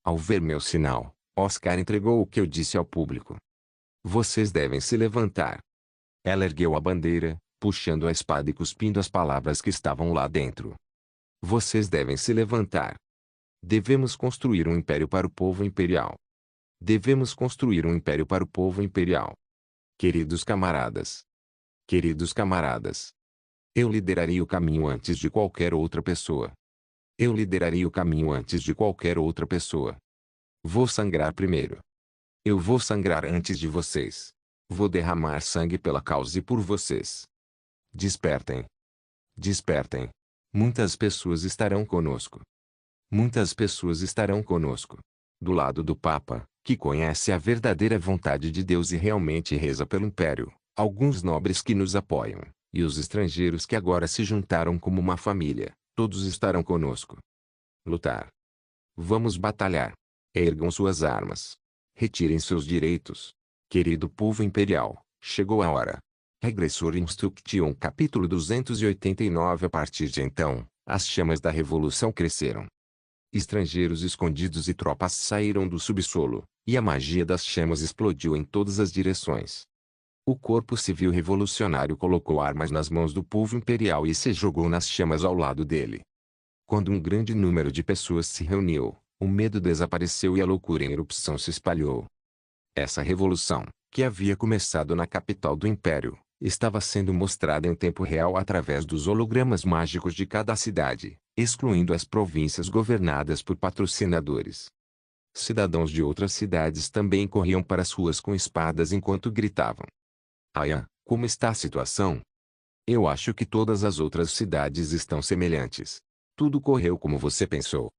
Ao ver meu sinal, Oscar entregou o que eu disse ao público. Vocês devem se levantar. Ela ergueu a bandeira, puxando a espada e cuspindo as palavras que estavam lá dentro. Vocês devem se levantar. Devemos construir um império para o povo imperial. Devemos construir um império para o povo imperial. Queridos camaradas. Queridos camaradas, eu lideraria o caminho antes de qualquer outra pessoa. Eu lideraria o caminho antes de qualquer outra pessoa. Vou sangrar primeiro. Eu vou sangrar antes de vocês. Vou derramar sangue pela causa e por vocês. Despertem. Despertem. Muitas pessoas estarão conosco. Muitas pessoas estarão conosco. Do lado do Papa, que conhece a verdadeira vontade de Deus e realmente reza pelo Império, alguns nobres que nos apoiam, e os estrangeiros que agora se juntaram como uma família, todos estarão conosco. Lutar. Vamos batalhar. Ergam suas armas. Retirem seus direitos. Querido povo imperial, chegou a hora. Regressor Instruction capítulo 289. A partir de então, as chamas da revolução cresceram. Estrangeiros escondidos e tropas saíram do subsolo, e a magia das chamas explodiu em todas as direções. O corpo civil revolucionário colocou armas nas mãos do povo imperial e se jogou nas chamas ao lado dele. Quando um grande número de pessoas se reuniu, o medo desapareceu e a loucura em erupção se espalhou. Essa revolução, que havia começado na capital do Império, estava sendo mostrada em tempo real através dos hologramas mágicos de cada cidade, excluindo as províncias governadas por patrocinadores. Cidadãos de outras cidades também corriam para as ruas com espadas enquanto gritavam: Aya, como está a situação? Eu acho que todas as outras cidades estão semelhantes. Tudo correu como você pensou.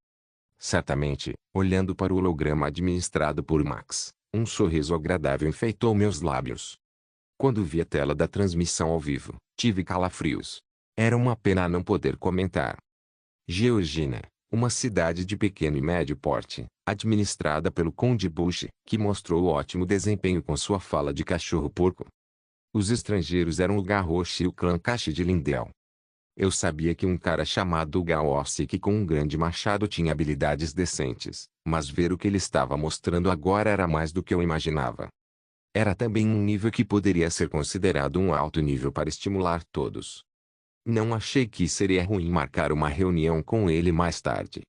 Certamente, olhando para o holograma administrado por Max, um sorriso agradável enfeitou meus lábios. Quando vi a tela da transmissão ao vivo, tive calafrios. Era uma pena não poder comentar. Georgina, uma cidade de pequeno e médio porte, administrada pelo Conde Bush, que mostrou ótimo desempenho com sua fala de cachorro-porco. Os estrangeiros eram o Garrosh e o clã Cache de Lindell. Eu sabia que um cara chamado Gaossic com um grande machado tinha habilidades decentes, mas ver o que ele estava mostrando agora era mais do que eu imaginava. Era também um nível que poderia ser considerado um alto nível para estimular todos. Não achei que seria ruim marcar uma reunião com ele mais tarde.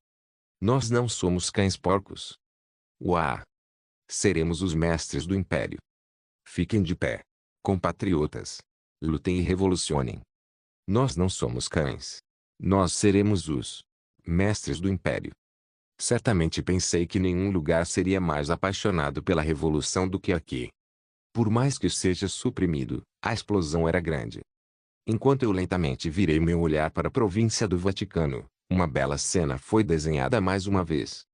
Nós não somos cães-porcos. Uá! Seremos os mestres do Império. Fiquem de pé. Compatriotas. Lutem e revolucionem. Nós não somos cães. Nós seremos os mestres do Império. Certamente pensei que nenhum lugar seria mais apaixonado pela revolução do que aqui. Por mais que seja suprimido, a explosão era grande. Enquanto eu lentamente virei meu olhar para a província do Vaticano, uma bela cena foi desenhada mais uma vez.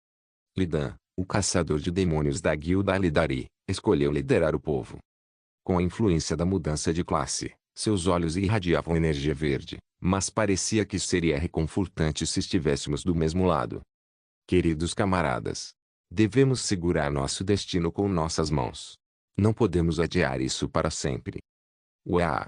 Lidan, o caçador de demônios da Guilda Alidari, escolheu liderar o povo. Com a influência da mudança de classe, seus olhos irradiavam energia verde, mas parecia que seria reconfortante se estivéssemos do mesmo lado. Queridos camaradas, devemos segurar nosso destino com nossas mãos. Não podemos adiar isso para sempre. Uá!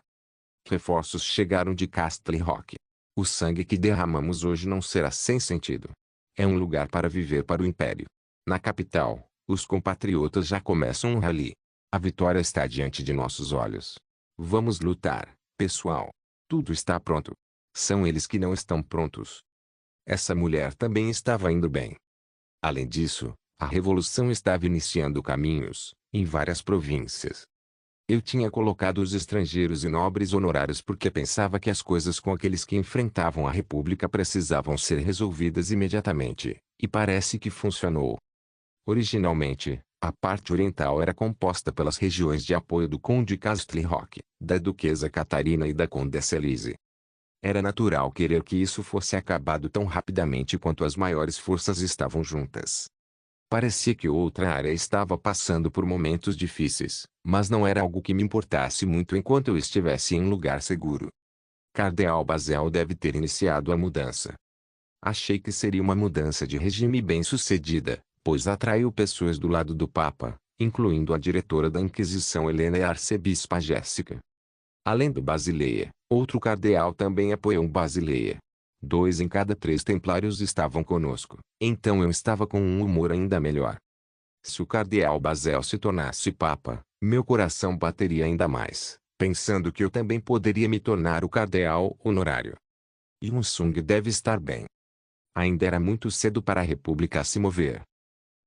Reforços chegaram de Castle Rock. O sangue que derramamos hoje não será sem sentido. É um lugar para viver para o Império. Na capital, os compatriotas já começam um rally. A vitória está diante de nossos olhos. Vamos lutar, pessoal. Tudo está pronto. São eles que não estão prontos. Essa mulher também estava indo bem. Além disso, a revolução estava iniciando caminhos, em várias províncias. Eu tinha colocado os estrangeiros e nobres honorários porque pensava que as coisas com aqueles que enfrentavam a República precisavam ser resolvidas imediatamente, e parece que funcionou. Originalmente, a parte oriental era composta pelas regiões de apoio do Conde Castle Rock, da Duquesa Catarina e da Condessa Elise. Era natural querer que isso fosse acabado tão rapidamente quanto as maiores forças estavam juntas. Parecia que outra área estava passando por momentos difíceis, mas não era algo que me importasse muito enquanto eu estivesse em um lugar seguro. Cardeal Bazel deve ter iniciado a mudança. Achei que seria uma mudança de regime bem-sucedida, pois atraiu pessoas do lado do Papa, incluindo a diretora da Inquisição Helena e a arcebispa Jéssica. Além do Basileia, outro cardeal também apoiou Basileia. 2 em cada 3 templários estavam conosco, então eu estava com um humor ainda melhor. Se o cardeal Bazel se tornasse papa, meu coração bateria ainda mais, pensando que eu também poderia me tornar o cardeal honorário. Yunsung deve estar bem. Ainda era muito cedo para a República se mover.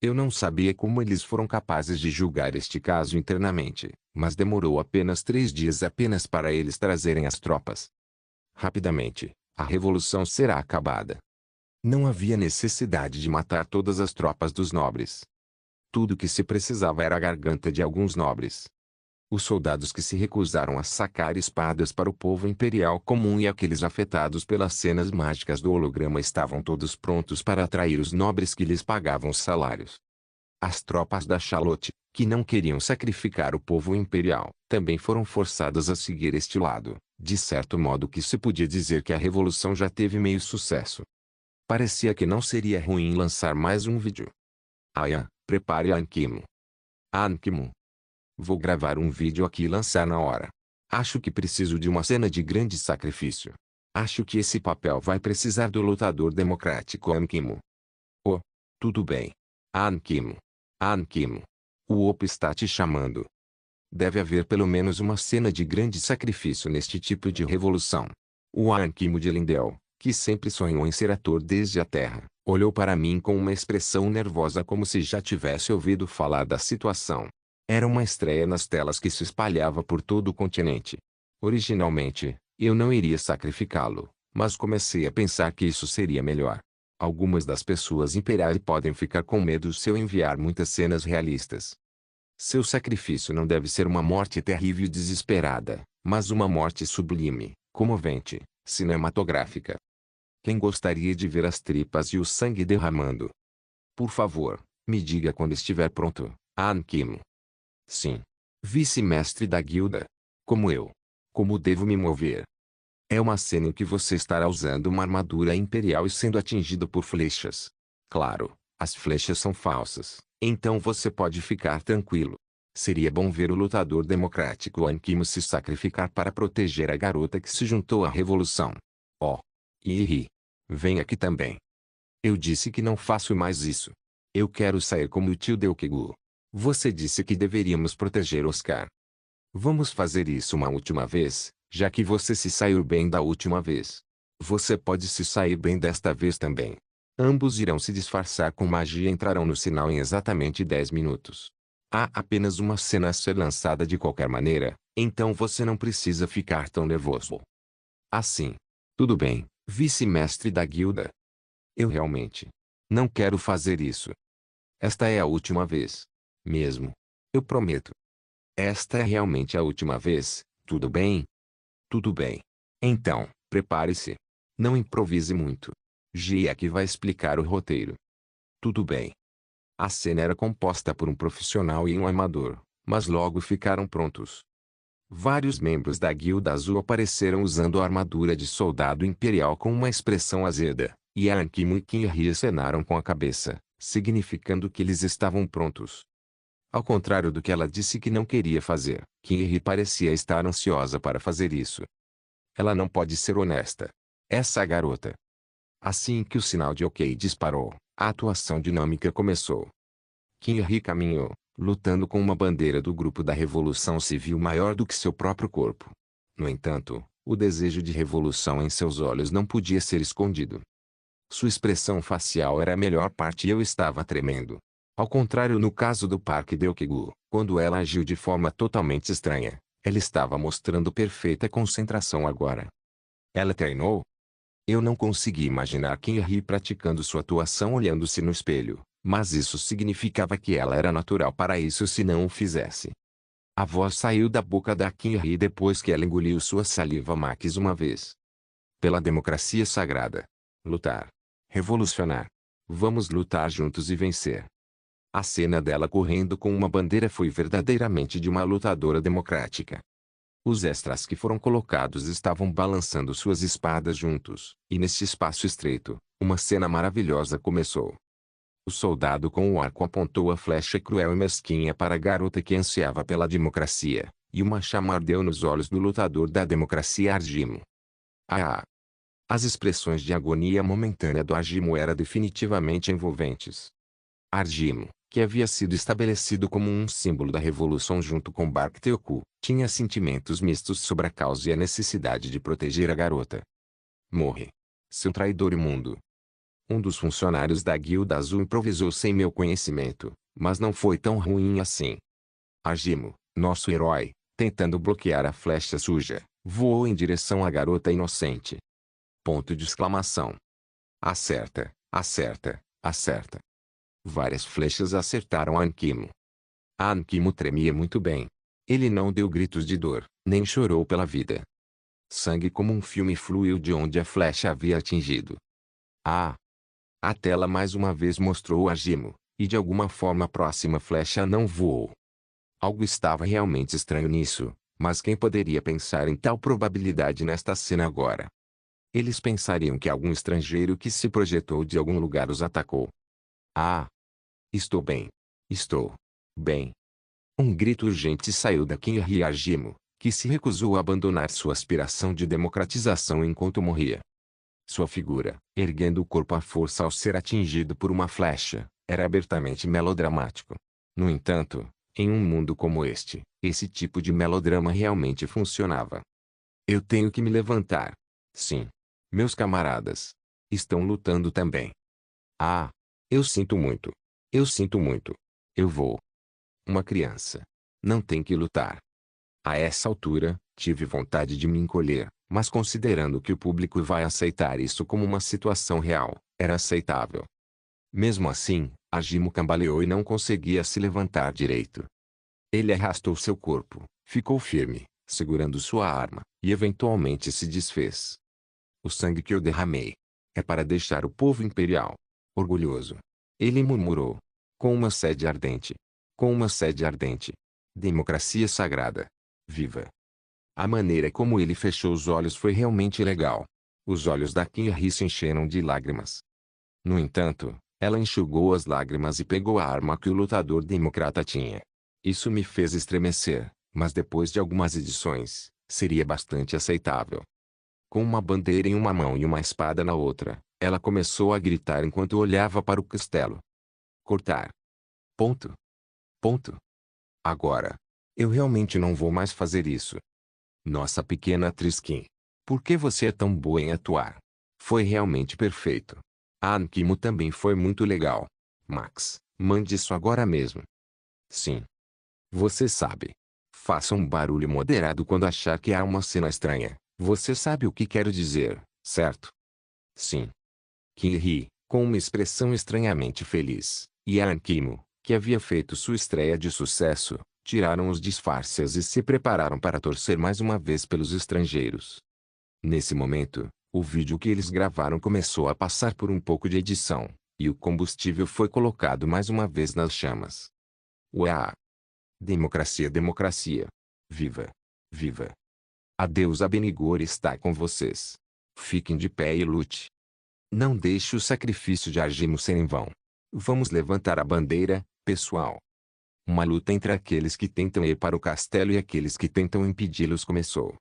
Eu não sabia como eles foram capazes de julgar este caso internamente, mas demorou apenas 3 dias apenas para eles trazerem as tropas. Rapidamente, a revolução será acabada. Não havia necessidade de matar todas as tropas dos nobres. Tudo o que se precisava era a garganta de alguns nobres. Os soldados que se recusaram a sacar espadas para o povo imperial comum e aqueles afetados pelas cenas mágicas do holograma estavam todos prontos para atrair os nobres que lhes pagavam os salários. As tropas da Charlotte, que não queriam sacrificar o povo imperial, também foram forçadas a seguir este lado, de certo modo que se podia dizer que a revolução já teve meio sucesso. Parecia que não seria ruim lançar mais um vídeo. Aya, prepare Ankimo. Ankimo. Vou gravar um vídeo aqui e lançar na hora. Acho que preciso de uma cena de grande sacrifício. Acho que esse papel vai precisar do lutador democrático Ankimo. Oh, tudo bem. Ankimo. Ankimo. O Opo está te chamando. Deve haver pelo menos uma cena de grande sacrifício neste tipo de revolução. O Ankimo de Lindell, que sempre sonhou em ser ator desde a Terra, olhou para mim com uma expressão nervosa como se já tivesse ouvido falar da situação. Era uma estreia nas telas que se espalhava por todo o continente. Originalmente, eu não iria sacrificá-lo, mas comecei a pensar que isso seria melhor. Algumas das pessoas imperiais podem ficar com medo se eu enviar muitas cenas realistas. Seu sacrifício não deve ser uma morte terrível e desesperada, mas uma morte sublime, comovente, cinematográfica. Quem gostaria de ver as tripas e o sangue derramando? Por favor, me diga quando estiver pronto, Ankimo. Sim. Vice-mestre da guilda. Como eu. Como devo me mover? É uma cena em que você estará usando uma armadura imperial e sendo atingido por flechas. Claro, as flechas são falsas, então você pode ficar tranquilo. Seria bom ver o lutador democrático Ankimo se sacrificar para proteger a garota que se juntou à revolução. Oh. Iri. Vem aqui também. Eu disse que não faço mais isso. Eu quero sair como o tio Deukegu. Você disse que deveríamos proteger Oscar. Vamos fazer isso uma última vez, já que você se saiu bem da última vez. Você pode se sair bem desta vez também. Ambos irão se disfarçar com magia e entrarão no sinal em exatamente 10 minutos. Há apenas uma cena a ser lançada de qualquer maneira, então você não precisa ficar tão nervoso. Assim. Tudo bem, vice-mestre da guilda. Eu realmente não quero fazer isso. Esta é a última vez. Mesmo. Eu prometo. Esta é realmente a última vez, tudo bem? Tudo bem. Então, prepare-se. Não improvise muito. G é que vai explicar o roteiro. Tudo bem. A cena era composta por um profissional e um amador, mas logo ficaram prontos. Vários membros da Guilda Azul apareceram usando a armadura de soldado imperial com uma expressão azeda, e Ankimo e Kinri acenaram com a cabeça, significando que eles estavam prontos. Ao contrário do que ela disse que não queria fazer, Kinri parecia estar ansiosa para fazer isso. Ela não pode ser honesta. Essa garota. Assim que o sinal de OK disparou, a atuação dinâmica começou. Kinri caminhou, lutando com uma bandeira do grupo da Revolução Civil maior do que seu próprio corpo. No entanto, o desejo de revolução em seus olhos não podia ser escondido. Sua expressão facial era a melhor parte e eu estava tremendo. Ao contrário no caso do Parque Deukegu, quando ela agiu de forma totalmente estranha, ela estava mostrando perfeita concentração agora. Ela treinou? Eu não consegui imaginar Kinri praticando sua atuação olhando-se no espelho, mas isso significava que ela era natural para isso se não o fizesse. A voz saiu da boca da Kinri depois que ela engoliu sua saliva mais uma vez. Pela democracia sagrada. Lutar. Revolucionar. Vamos lutar juntos e vencer. A cena dela correndo com uma bandeira foi verdadeiramente de uma lutadora democrática. Os extras que foram colocados estavam balançando suas espadas juntos, e neste espaço estreito, uma cena maravilhosa começou. O soldado com o arco apontou a flecha cruel e mesquinha para a garota que ansiava pela democracia, e uma chama ardeu nos olhos do lutador da democracia Argimo. Ah! As expressões de agonia momentânea do Argimo eram definitivamente envolventes. Argimo, que havia sido estabelecido como um símbolo da revolução junto com Bark Teoku, tinha sentimentos mistos sobre a causa e a necessidade de proteger a garota. Morre. Seu traidor imundo. Um dos funcionários da Guilda Azul improvisou sem meu conhecimento, mas não foi tão ruim assim. Agimo, nosso herói, tentando bloquear a flecha suja, voou em direção à garota inocente. Ponto de exclamação. Acerta, acerta, acerta. Várias flechas acertaram Ankimo. Ankimo tremia muito bem. Ele não deu gritos de dor, nem chorou pela vida. Sangue como um filme fluiu de onde a flecha havia atingido. Ah! A tela mais uma vez mostrou Agimo, e de alguma forma a próxima flecha não voou. Algo estava realmente estranho nisso, mas quem poderia pensar em tal probabilidade nesta cena agora? Eles pensariam que algum estrangeiro que se projetou de algum lugar os atacou. Ah! Estou bem. Estou bem. Um grito urgente saiu da Kinri Agimo, que se recusou a abandonar sua aspiração de democratização enquanto morria. Sua figura, erguendo o corpo à força ao ser atingido por uma flecha, era abertamente melodramático. No entanto, em um mundo como este, esse tipo de melodrama realmente funcionava. Eu tenho que me levantar. Sim. Meus camaradas estão lutando também. Ah! Eu sinto muito. Eu sinto muito. Eu vou. Uma criança não tem que lutar. A essa altura, tive vontade de me encolher, mas considerando que o público vai aceitar isso como uma situação real, era aceitável. Mesmo assim, Agimo cambaleou e não conseguia se levantar direito. Ele arrastou seu corpo, ficou firme, segurando sua arma, e eventualmente se desfez. O sangue que eu derramei é para deixar o povo imperial orgulhoso. Ele murmurou. Com uma sede ardente. Com uma sede ardente. Democracia sagrada. Viva! A maneira como ele fechou os olhos foi realmente legal. Os olhos da Kinri se encheram de lágrimas. No entanto, ela enxugou as lágrimas e pegou a arma que o lutador democrata tinha. Isso me fez estremecer, mas depois de algumas edições, seria bastante aceitável. Com uma bandeira em uma mão e uma espada na outra, ela começou a gritar enquanto olhava para o castelo. Cortar. Ponto. Ponto. Agora. Eu realmente não vou mais fazer isso. Nossa pequena atriz Kim. Por que você é tão boa em atuar? Foi realmente perfeito. A Ankimo também foi muito legal. Max, mande isso agora mesmo. Sim. Você sabe. Faça um barulho moderado quando achar que há uma cena estranha. Você sabe o que quero dizer, certo? Sim. Kim ri, com uma expressão estranhamente feliz, e a Ankimo, que havia feito sua estreia de sucesso, tiraram os disfarces e se prepararam para torcer mais uma vez pelos estrangeiros. Nesse momento, o vídeo que eles gravaram começou a passar por um pouco de edição, e o combustível foi colocado mais uma vez nas chamas. Uau! Democracia, democracia! Viva! Viva! A deusa Benigor está com vocês. Fiquem de pé e lute. Não deixe o sacrifício de Agimo ser em vão. Vamos levantar a bandeira, pessoal. Uma luta entre aqueles que tentam ir para o castelo e aqueles que tentam impedi-los começou.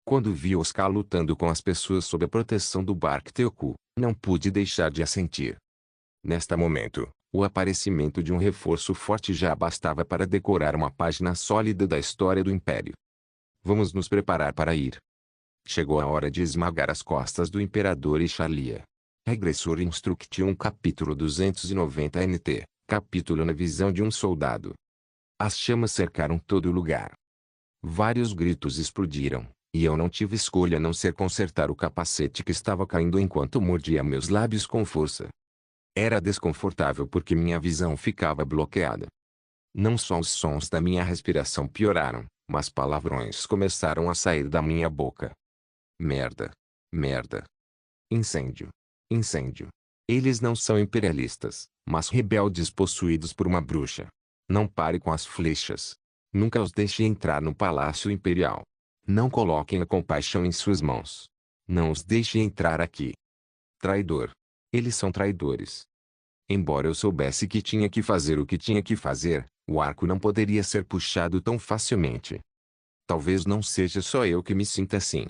Quando vi Oscar lutando com as pessoas sob a proteção do Bark-Teoku, não pude deixar de assentir. Neste momento, o aparecimento de um reforço forte já bastava para decorar uma página sólida da história do Império. Vamos nos preparar para ir. Chegou a hora de esmagar as costas do Imperador Ixalia. Regressor Instruction capítulo 290 NT, capítulo Na visão de um soldado. As chamas cercaram todo o lugar. Vários gritos explodiram, e eu não tive escolha a não ser consertar o capacete que estava caindo enquanto mordia meus lábios com força. Era desconfortável porque minha visão ficava bloqueada. Não só os sons da minha respiração pioraram, mas palavrões começaram a sair da minha boca. Merda. Merda. Incêndio. Incêndio. Eles não são imperialistas, mas rebeldes possuídos por uma bruxa. Não pare com as flechas. Nunca os deixe entrar no Palácio Imperial. Não coloquem a compaixão em suas mãos. Não os deixe entrar aqui. Traidor. Eles são traidores. Embora eu soubesse que tinha que fazer o que tinha que fazer, o arco não poderia ser puxado tão facilmente. Talvez não seja só eu que me sinta assim.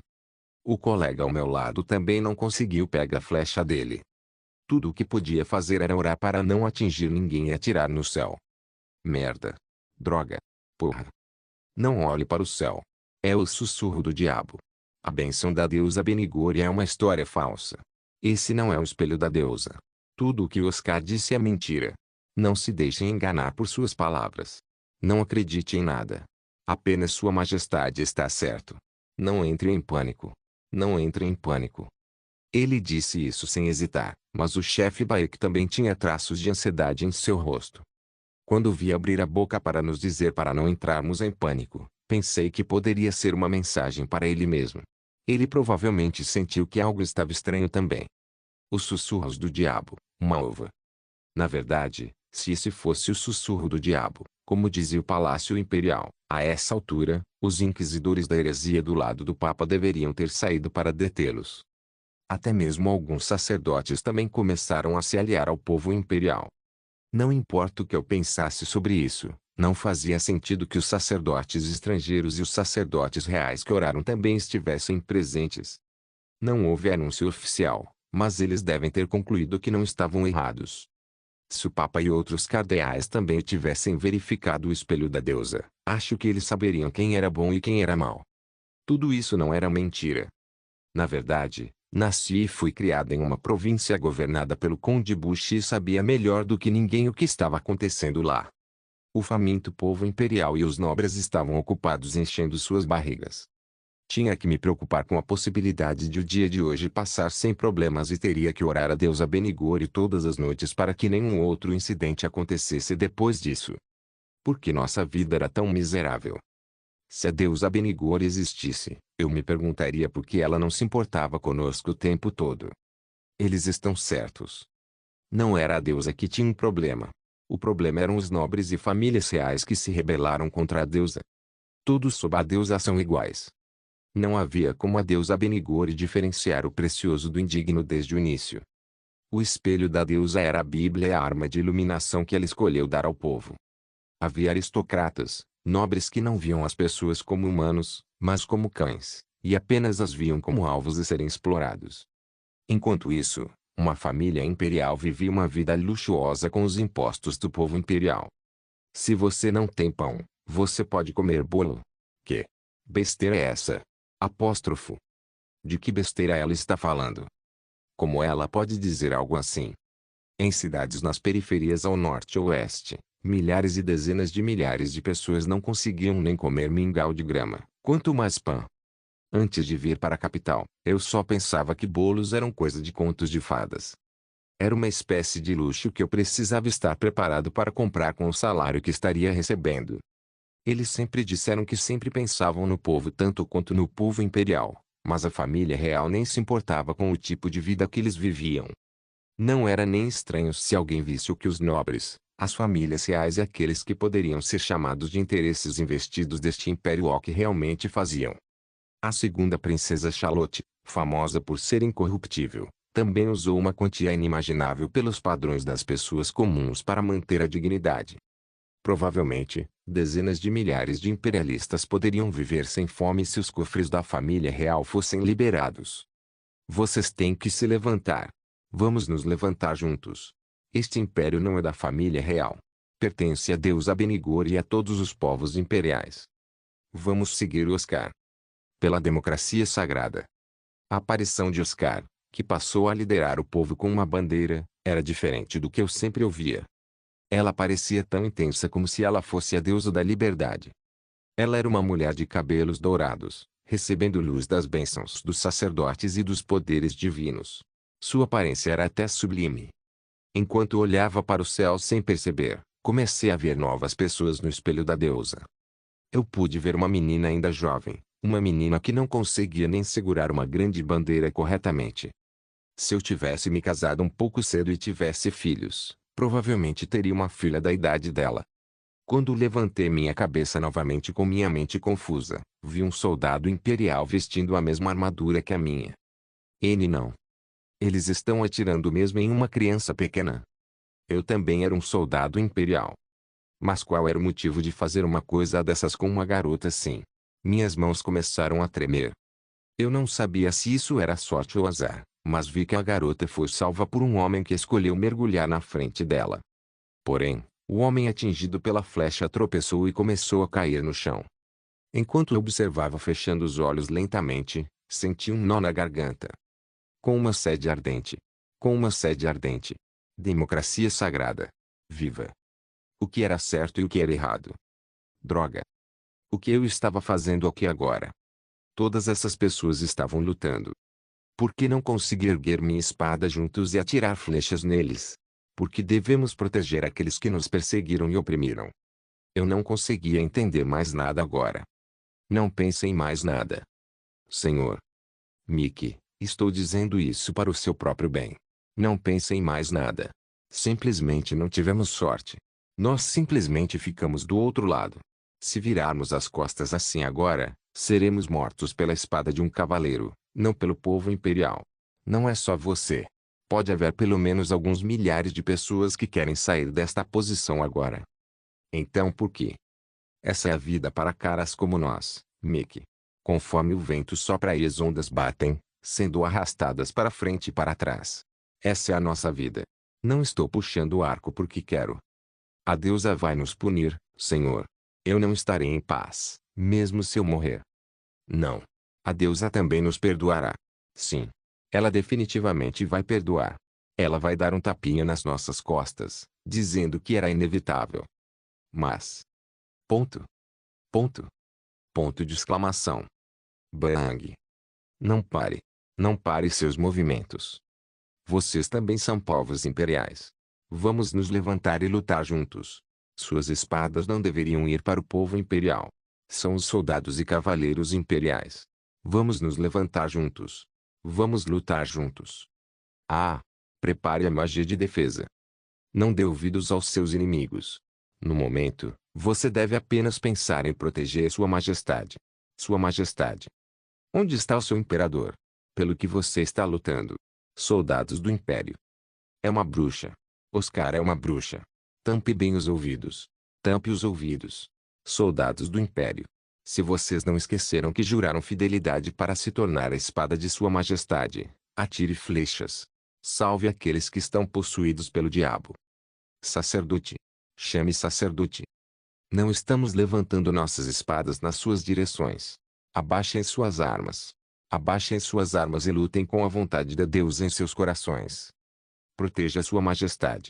O colega ao meu lado também não conseguiu pegar a flecha dele. Tudo o que podia fazer era orar para não atingir ninguém e atirar no céu. Merda. Droga. Porra. Não olhe para o céu. É o sussurro do diabo. A bênção da deusa Benigor é uma história falsa. Esse não é o espelho da deusa. Tudo o que Oscar disse é mentira. Não se deixe enganar por suas palavras. Não acredite em nada. Apenas Sua Majestade está certo. Não entre em pânico. Não entre em pânico. Ele disse isso sem hesitar, mas o chefe Baek também tinha traços de ansiedade em seu rosto. Quando vi abrir a boca para nos dizer para não entrarmos em pânico, pensei que poderia ser uma mensagem para ele mesmo. Ele provavelmente sentiu que algo estava estranho também. Os sussurros do diabo, uma ova. Na verdade, se esse fosse o sussurro do diabo, como dizia o Palácio Imperial, a essa altura, os inquisidores da heresia do lado do Papa deveriam ter saído para detê-los. Até mesmo alguns sacerdotes também começaram a se aliar ao povo imperial. Não importa o que eu pensasse sobre isso, não fazia sentido que os sacerdotes estrangeiros e os sacerdotes reais que oraram também estivessem presentes. Não houve anúncio oficial, mas eles devem ter concluído que não estavam errados. Se o Papa e outros cardeais também tivessem verificado o espelho da deusa, acho que eles saberiam quem era bom e quem era mau. Tudo isso não era mentira. Na verdade, nasci e fui criada em uma província governada pelo Conde Bush e sabia melhor do que ninguém o que estava acontecendo lá. O faminto povo imperial e os nobres estavam ocupados enchendo suas barrigas. Tinha que me preocupar com a possibilidade de o dia de hoje passar sem problemas e teria que orar a Deus Abenigore todas as noites para que nenhum outro incidente acontecesse depois disso. Porque nossa vida era tão miserável. Se a deusa Abenigore existisse, eu me perguntaria por que ela não se importava conosco o tempo todo. Eles estão certos. Não era a deusa que tinha um problema. O problema eram os nobres e famílias reais que se rebelaram contra a deusa. Todos sob a deusa são iguais. Não havia como a deusa Abenigore diferenciar o precioso do indigno desde o início. O espelho da deusa era a Bíblia e a arma de iluminação que ela escolheu dar ao povo. Havia aristocratas, nobres que não viam as pessoas como humanos, mas como cães, e apenas as viam como alvos a serem explorados. Enquanto isso, uma família imperial vivia uma vida luxuosa com os impostos do povo imperial. Se você não tem pão, você pode comer bolo. Que besteira é essa? Apóstrofo. De que besteira ela está falando? Como ela pode dizer algo assim? Em cidades nas periferias ao norte e oeste, milhares e dezenas de milhares de pessoas não conseguiam nem comer mingau de grama, quanto mais pão. Antes de vir para a capital, eu só pensava que bolos eram coisa de contos de fadas. Era uma espécie de luxo que eu precisava estar preparado para comprar com o salário que estaria recebendo. Eles sempre disseram que sempre pensavam no povo tanto quanto no povo imperial, mas a família real nem se importava com o tipo de vida que eles viviam. Não era nem estranho se alguém visse o que os nobres, as famílias reais e aqueles que poderiam ser chamados de interesses investidos deste Império Oque realmente faziam. A segunda princesa Charlotte, famosa por ser incorruptível, também usou uma quantia inimaginável pelos padrões das pessoas comuns para manter a dignidade. Provavelmente, dezenas de milhares de imperialistas poderiam viver sem fome se os cofres da família real fossem liberados. Vocês têm que se levantar. Vamos nos levantar juntos. Este império não é da família real. Pertence a Deus Abenigore e a todos os povos imperiais. Vamos seguir Oscar. Pela democracia sagrada. A aparição de Oscar, que passou a liderar o povo com uma bandeira, era diferente do que eu sempre ouvia. Ela parecia tão intensa como se ela fosse a deusa da liberdade. Ela era uma mulher de cabelos dourados, recebendo luz das bênçãos dos sacerdotes e dos poderes divinos. Sua aparência era até sublime. Enquanto olhava para o céu sem perceber, comecei a ver novas pessoas no espelho da deusa. Eu pude ver uma menina ainda jovem, uma menina que não conseguia nem segurar uma grande bandeira corretamente. Se eu tivesse me casado um pouco cedo e tivesse filhos, provavelmente teria uma filha da idade dela. Quando levantei minha cabeça novamente com minha mente confusa, vi um soldado imperial vestindo a mesma armadura que a minha. Ele não. Eles estão atirando mesmo em uma criança pequena. Eu também era um soldado imperial. Mas qual era o motivo de fazer uma coisa dessas com uma garota assim? Minhas mãos começaram a tremer. Eu não sabia se isso era sorte ou azar, mas vi que a garota foi salva por um homem que escolheu mergulhar na frente dela. Porém, o homem atingido pela flecha tropeçou e começou a cair no chão. Enquanto eu observava fechando os olhos lentamente, senti um nó na garganta. Com uma sede ardente. Com uma sede ardente. Democracia sagrada. Viva. O que era certo e o que era errado? Droga. O que eu estava fazendo aqui agora? Todas essas pessoas estavam lutando. Por que não consegui erguer minha espada juntos e atirar flechas neles? Porque devemos proteger aqueles que nos perseguiram e oprimiram. Eu não conseguia entender mais nada agora. Não pense em mais nada. Senhor. Mickey, estou dizendo isso para o seu próprio bem. Não pense em mais nada. Simplesmente não tivemos sorte. Nós simplesmente ficamos do outro lado. Se virarmos as costas assim agora, seremos mortos pela espada de um cavaleiro, não pelo povo imperial. Não é só você. Pode haver pelo menos alguns milhares de pessoas que querem sair desta posição agora. Então por quê? Essa é a vida para caras como nós, Mickey. Conforme o vento sopra e as ondas batem, sendo arrastadas para frente e para trás. Essa é a nossa vida. Não estou puxando o arco porque quero. A deusa vai nos punir, Senhor. Eu não estarei em paz, mesmo se eu morrer. Não. A deusa também nos perdoará. Sim. Ela definitivamente vai perdoar. Ela vai dar um tapinha nas nossas costas, dizendo que era inevitável. Mas. Ponto. Ponto. Ponto de exclamação. Bang. Não pare. Não pare seus movimentos. Vocês também são povos imperiais. Vamos nos levantar e lutar juntos. Suas espadas não deveriam ir para o povo imperial. São os soldados e cavaleiros imperiais. Vamos nos levantar juntos. Vamos lutar juntos. Ah! Prepare a magia de defesa. Não dê ouvidos aos seus inimigos. No momento, você deve apenas pensar em proteger Sua Majestade. Sua Majestade. Onde está o seu imperador? Pelo que você está lutando. Soldados do Império. É uma bruxa. Oscar é uma bruxa. Tampe bem os ouvidos. Tampe os ouvidos. Soldados do Império. Se vocês não esqueceram que juraram fidelidade para se tornar a espada de Sua Majestade, atire flechas. Salve aqueles que estão possuídos pelo diabo. Sacerdote. Chame sacerdote. Não estamos levantando nossas espadas nas suas direções. Abaixem suas armas. Abaixem suas armas e lutem com a vontade de Deus em seus corações. Proteja Sua Majestade.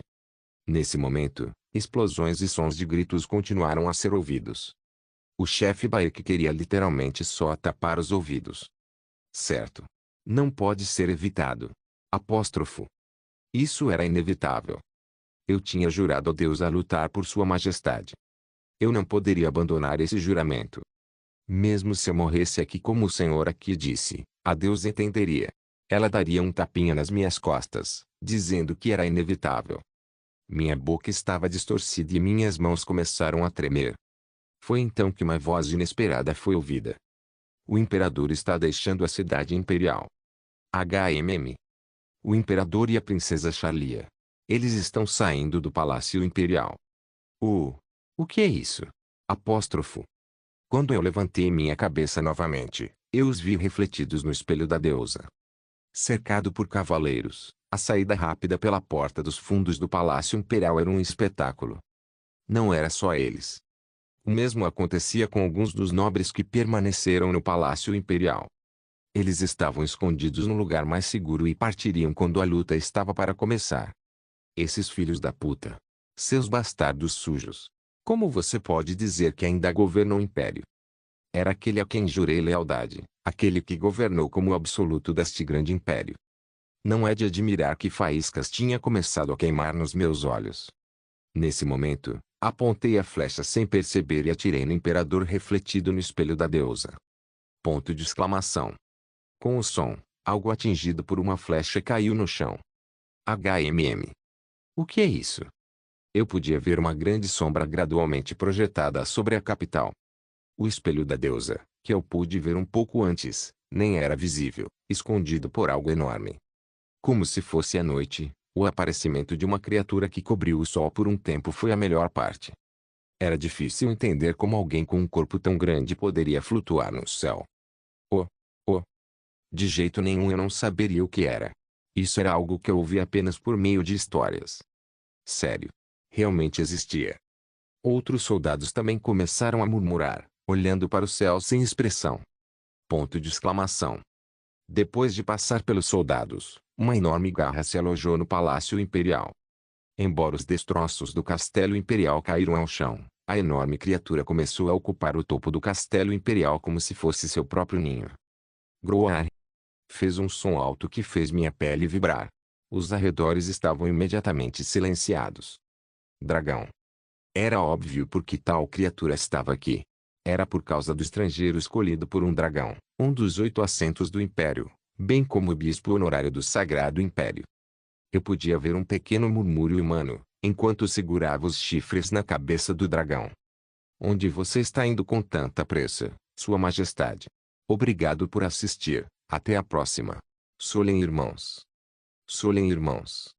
Nesse momento, explosões e sons de gritos continuaram a ser ouvidos. O chefe Baek queria literalmente só tapar os ouvidos. Certo. Não pode ser evitado. Apóstrofo. Isso era inevitável. Eu tinha jurado a Deus a lutar por Sua Majestade. Eu não poderia abandonar esse juramento. Mesmo se eu morresse aqui como o Senhor aqui disse, a Deus entenderia. Ela daria um tapinha nas minhas costas, dizendo que era inevitável. Minha boca estava distorcida e minhas mãos começaram a tremer. Foi então que uma voz inesperada foi ouvida. O imperador está deixando a cidade imperial. HMM. O imperador e a princesa Charlia. Eles estão saindo do palácio imperial. O que é isso? Apóstrofo. Quando eu levantei minha cabeça novamente, eu os vi refletidos no espelho da deusa. Cercado por cavaleiros, a saída rápida pela porta dos fundos do Palácio Imperial era um espetáculo. Não era só eles. O mesmo acontecia com alguns dos nobres que permaneceram no Palácio Imperial. Eles estavam escondidos no lugar mais seguro e partiriam quando a luta estava para começar. Esses filhos da puta. Seus bastardos sujos. Como você pode dizer que ainda governou o Império? Era aquele a quem jurei lealdade, aquele que governou como o absoluto deste grande império. Não é de admirar que faíscas tinha começado a queimar nos meus olhos. Nesse momento, apontei a flecha sem perceber e atirei no imperador refletido no espelho da deusa. Ponto de exclamação. Com o som, algo atingido por uma flecha caiu no chão. HMM. O que é isso? Eu podia ver uma grande sombra gradualmente projetada sobre a capital. O espelho da deusa, que eu pude ver um pouco antes, nem era visível, escondido por algo enorme. Como se fosse a noite, o aparecimento de uma criatura que cobriu o sol por um tempo foi a melhor parte. Era difícil entender como alguém com um corpo tão grande poderia flutuar no céu. Oh. De jeito nenhum eu não saberia o que era. Isso era algo que eu ouvi apenas por meio de histórias. Sério. Realmente existia. Outros soldados também começaram a murmurar, olhando para o céu sem expressão. Ponto de exclamação. Depois de passar pelos soldados, uma enorme garra se alojou no Palácio Imperial. Embora os destroços do castelo imperial caíram ao chão, a enorme criatura começou a ocupar o topo do castelo imperial como se fosse seu próprio ninho. Groar! Fez um som alto que fez minha pele vibrar. Os arredores estavam imediatamente silenciados. Dragão. Era óbvio por que tal criatura estava aqui. Era por causa do estrangeiro escolhido por um dragão, um dos 8 assentos do Império, bem como o bispo honorário do Sagrado Império. Eu podia ver um pequeno murmúrio humano, enquanto segurava os chifres na cabeça do dragão. Onde você está indo com tanta pressa, Sua Majestade? Obrigado por assistir. Até a próxima. Solen Irmãos. Solen Irmãos.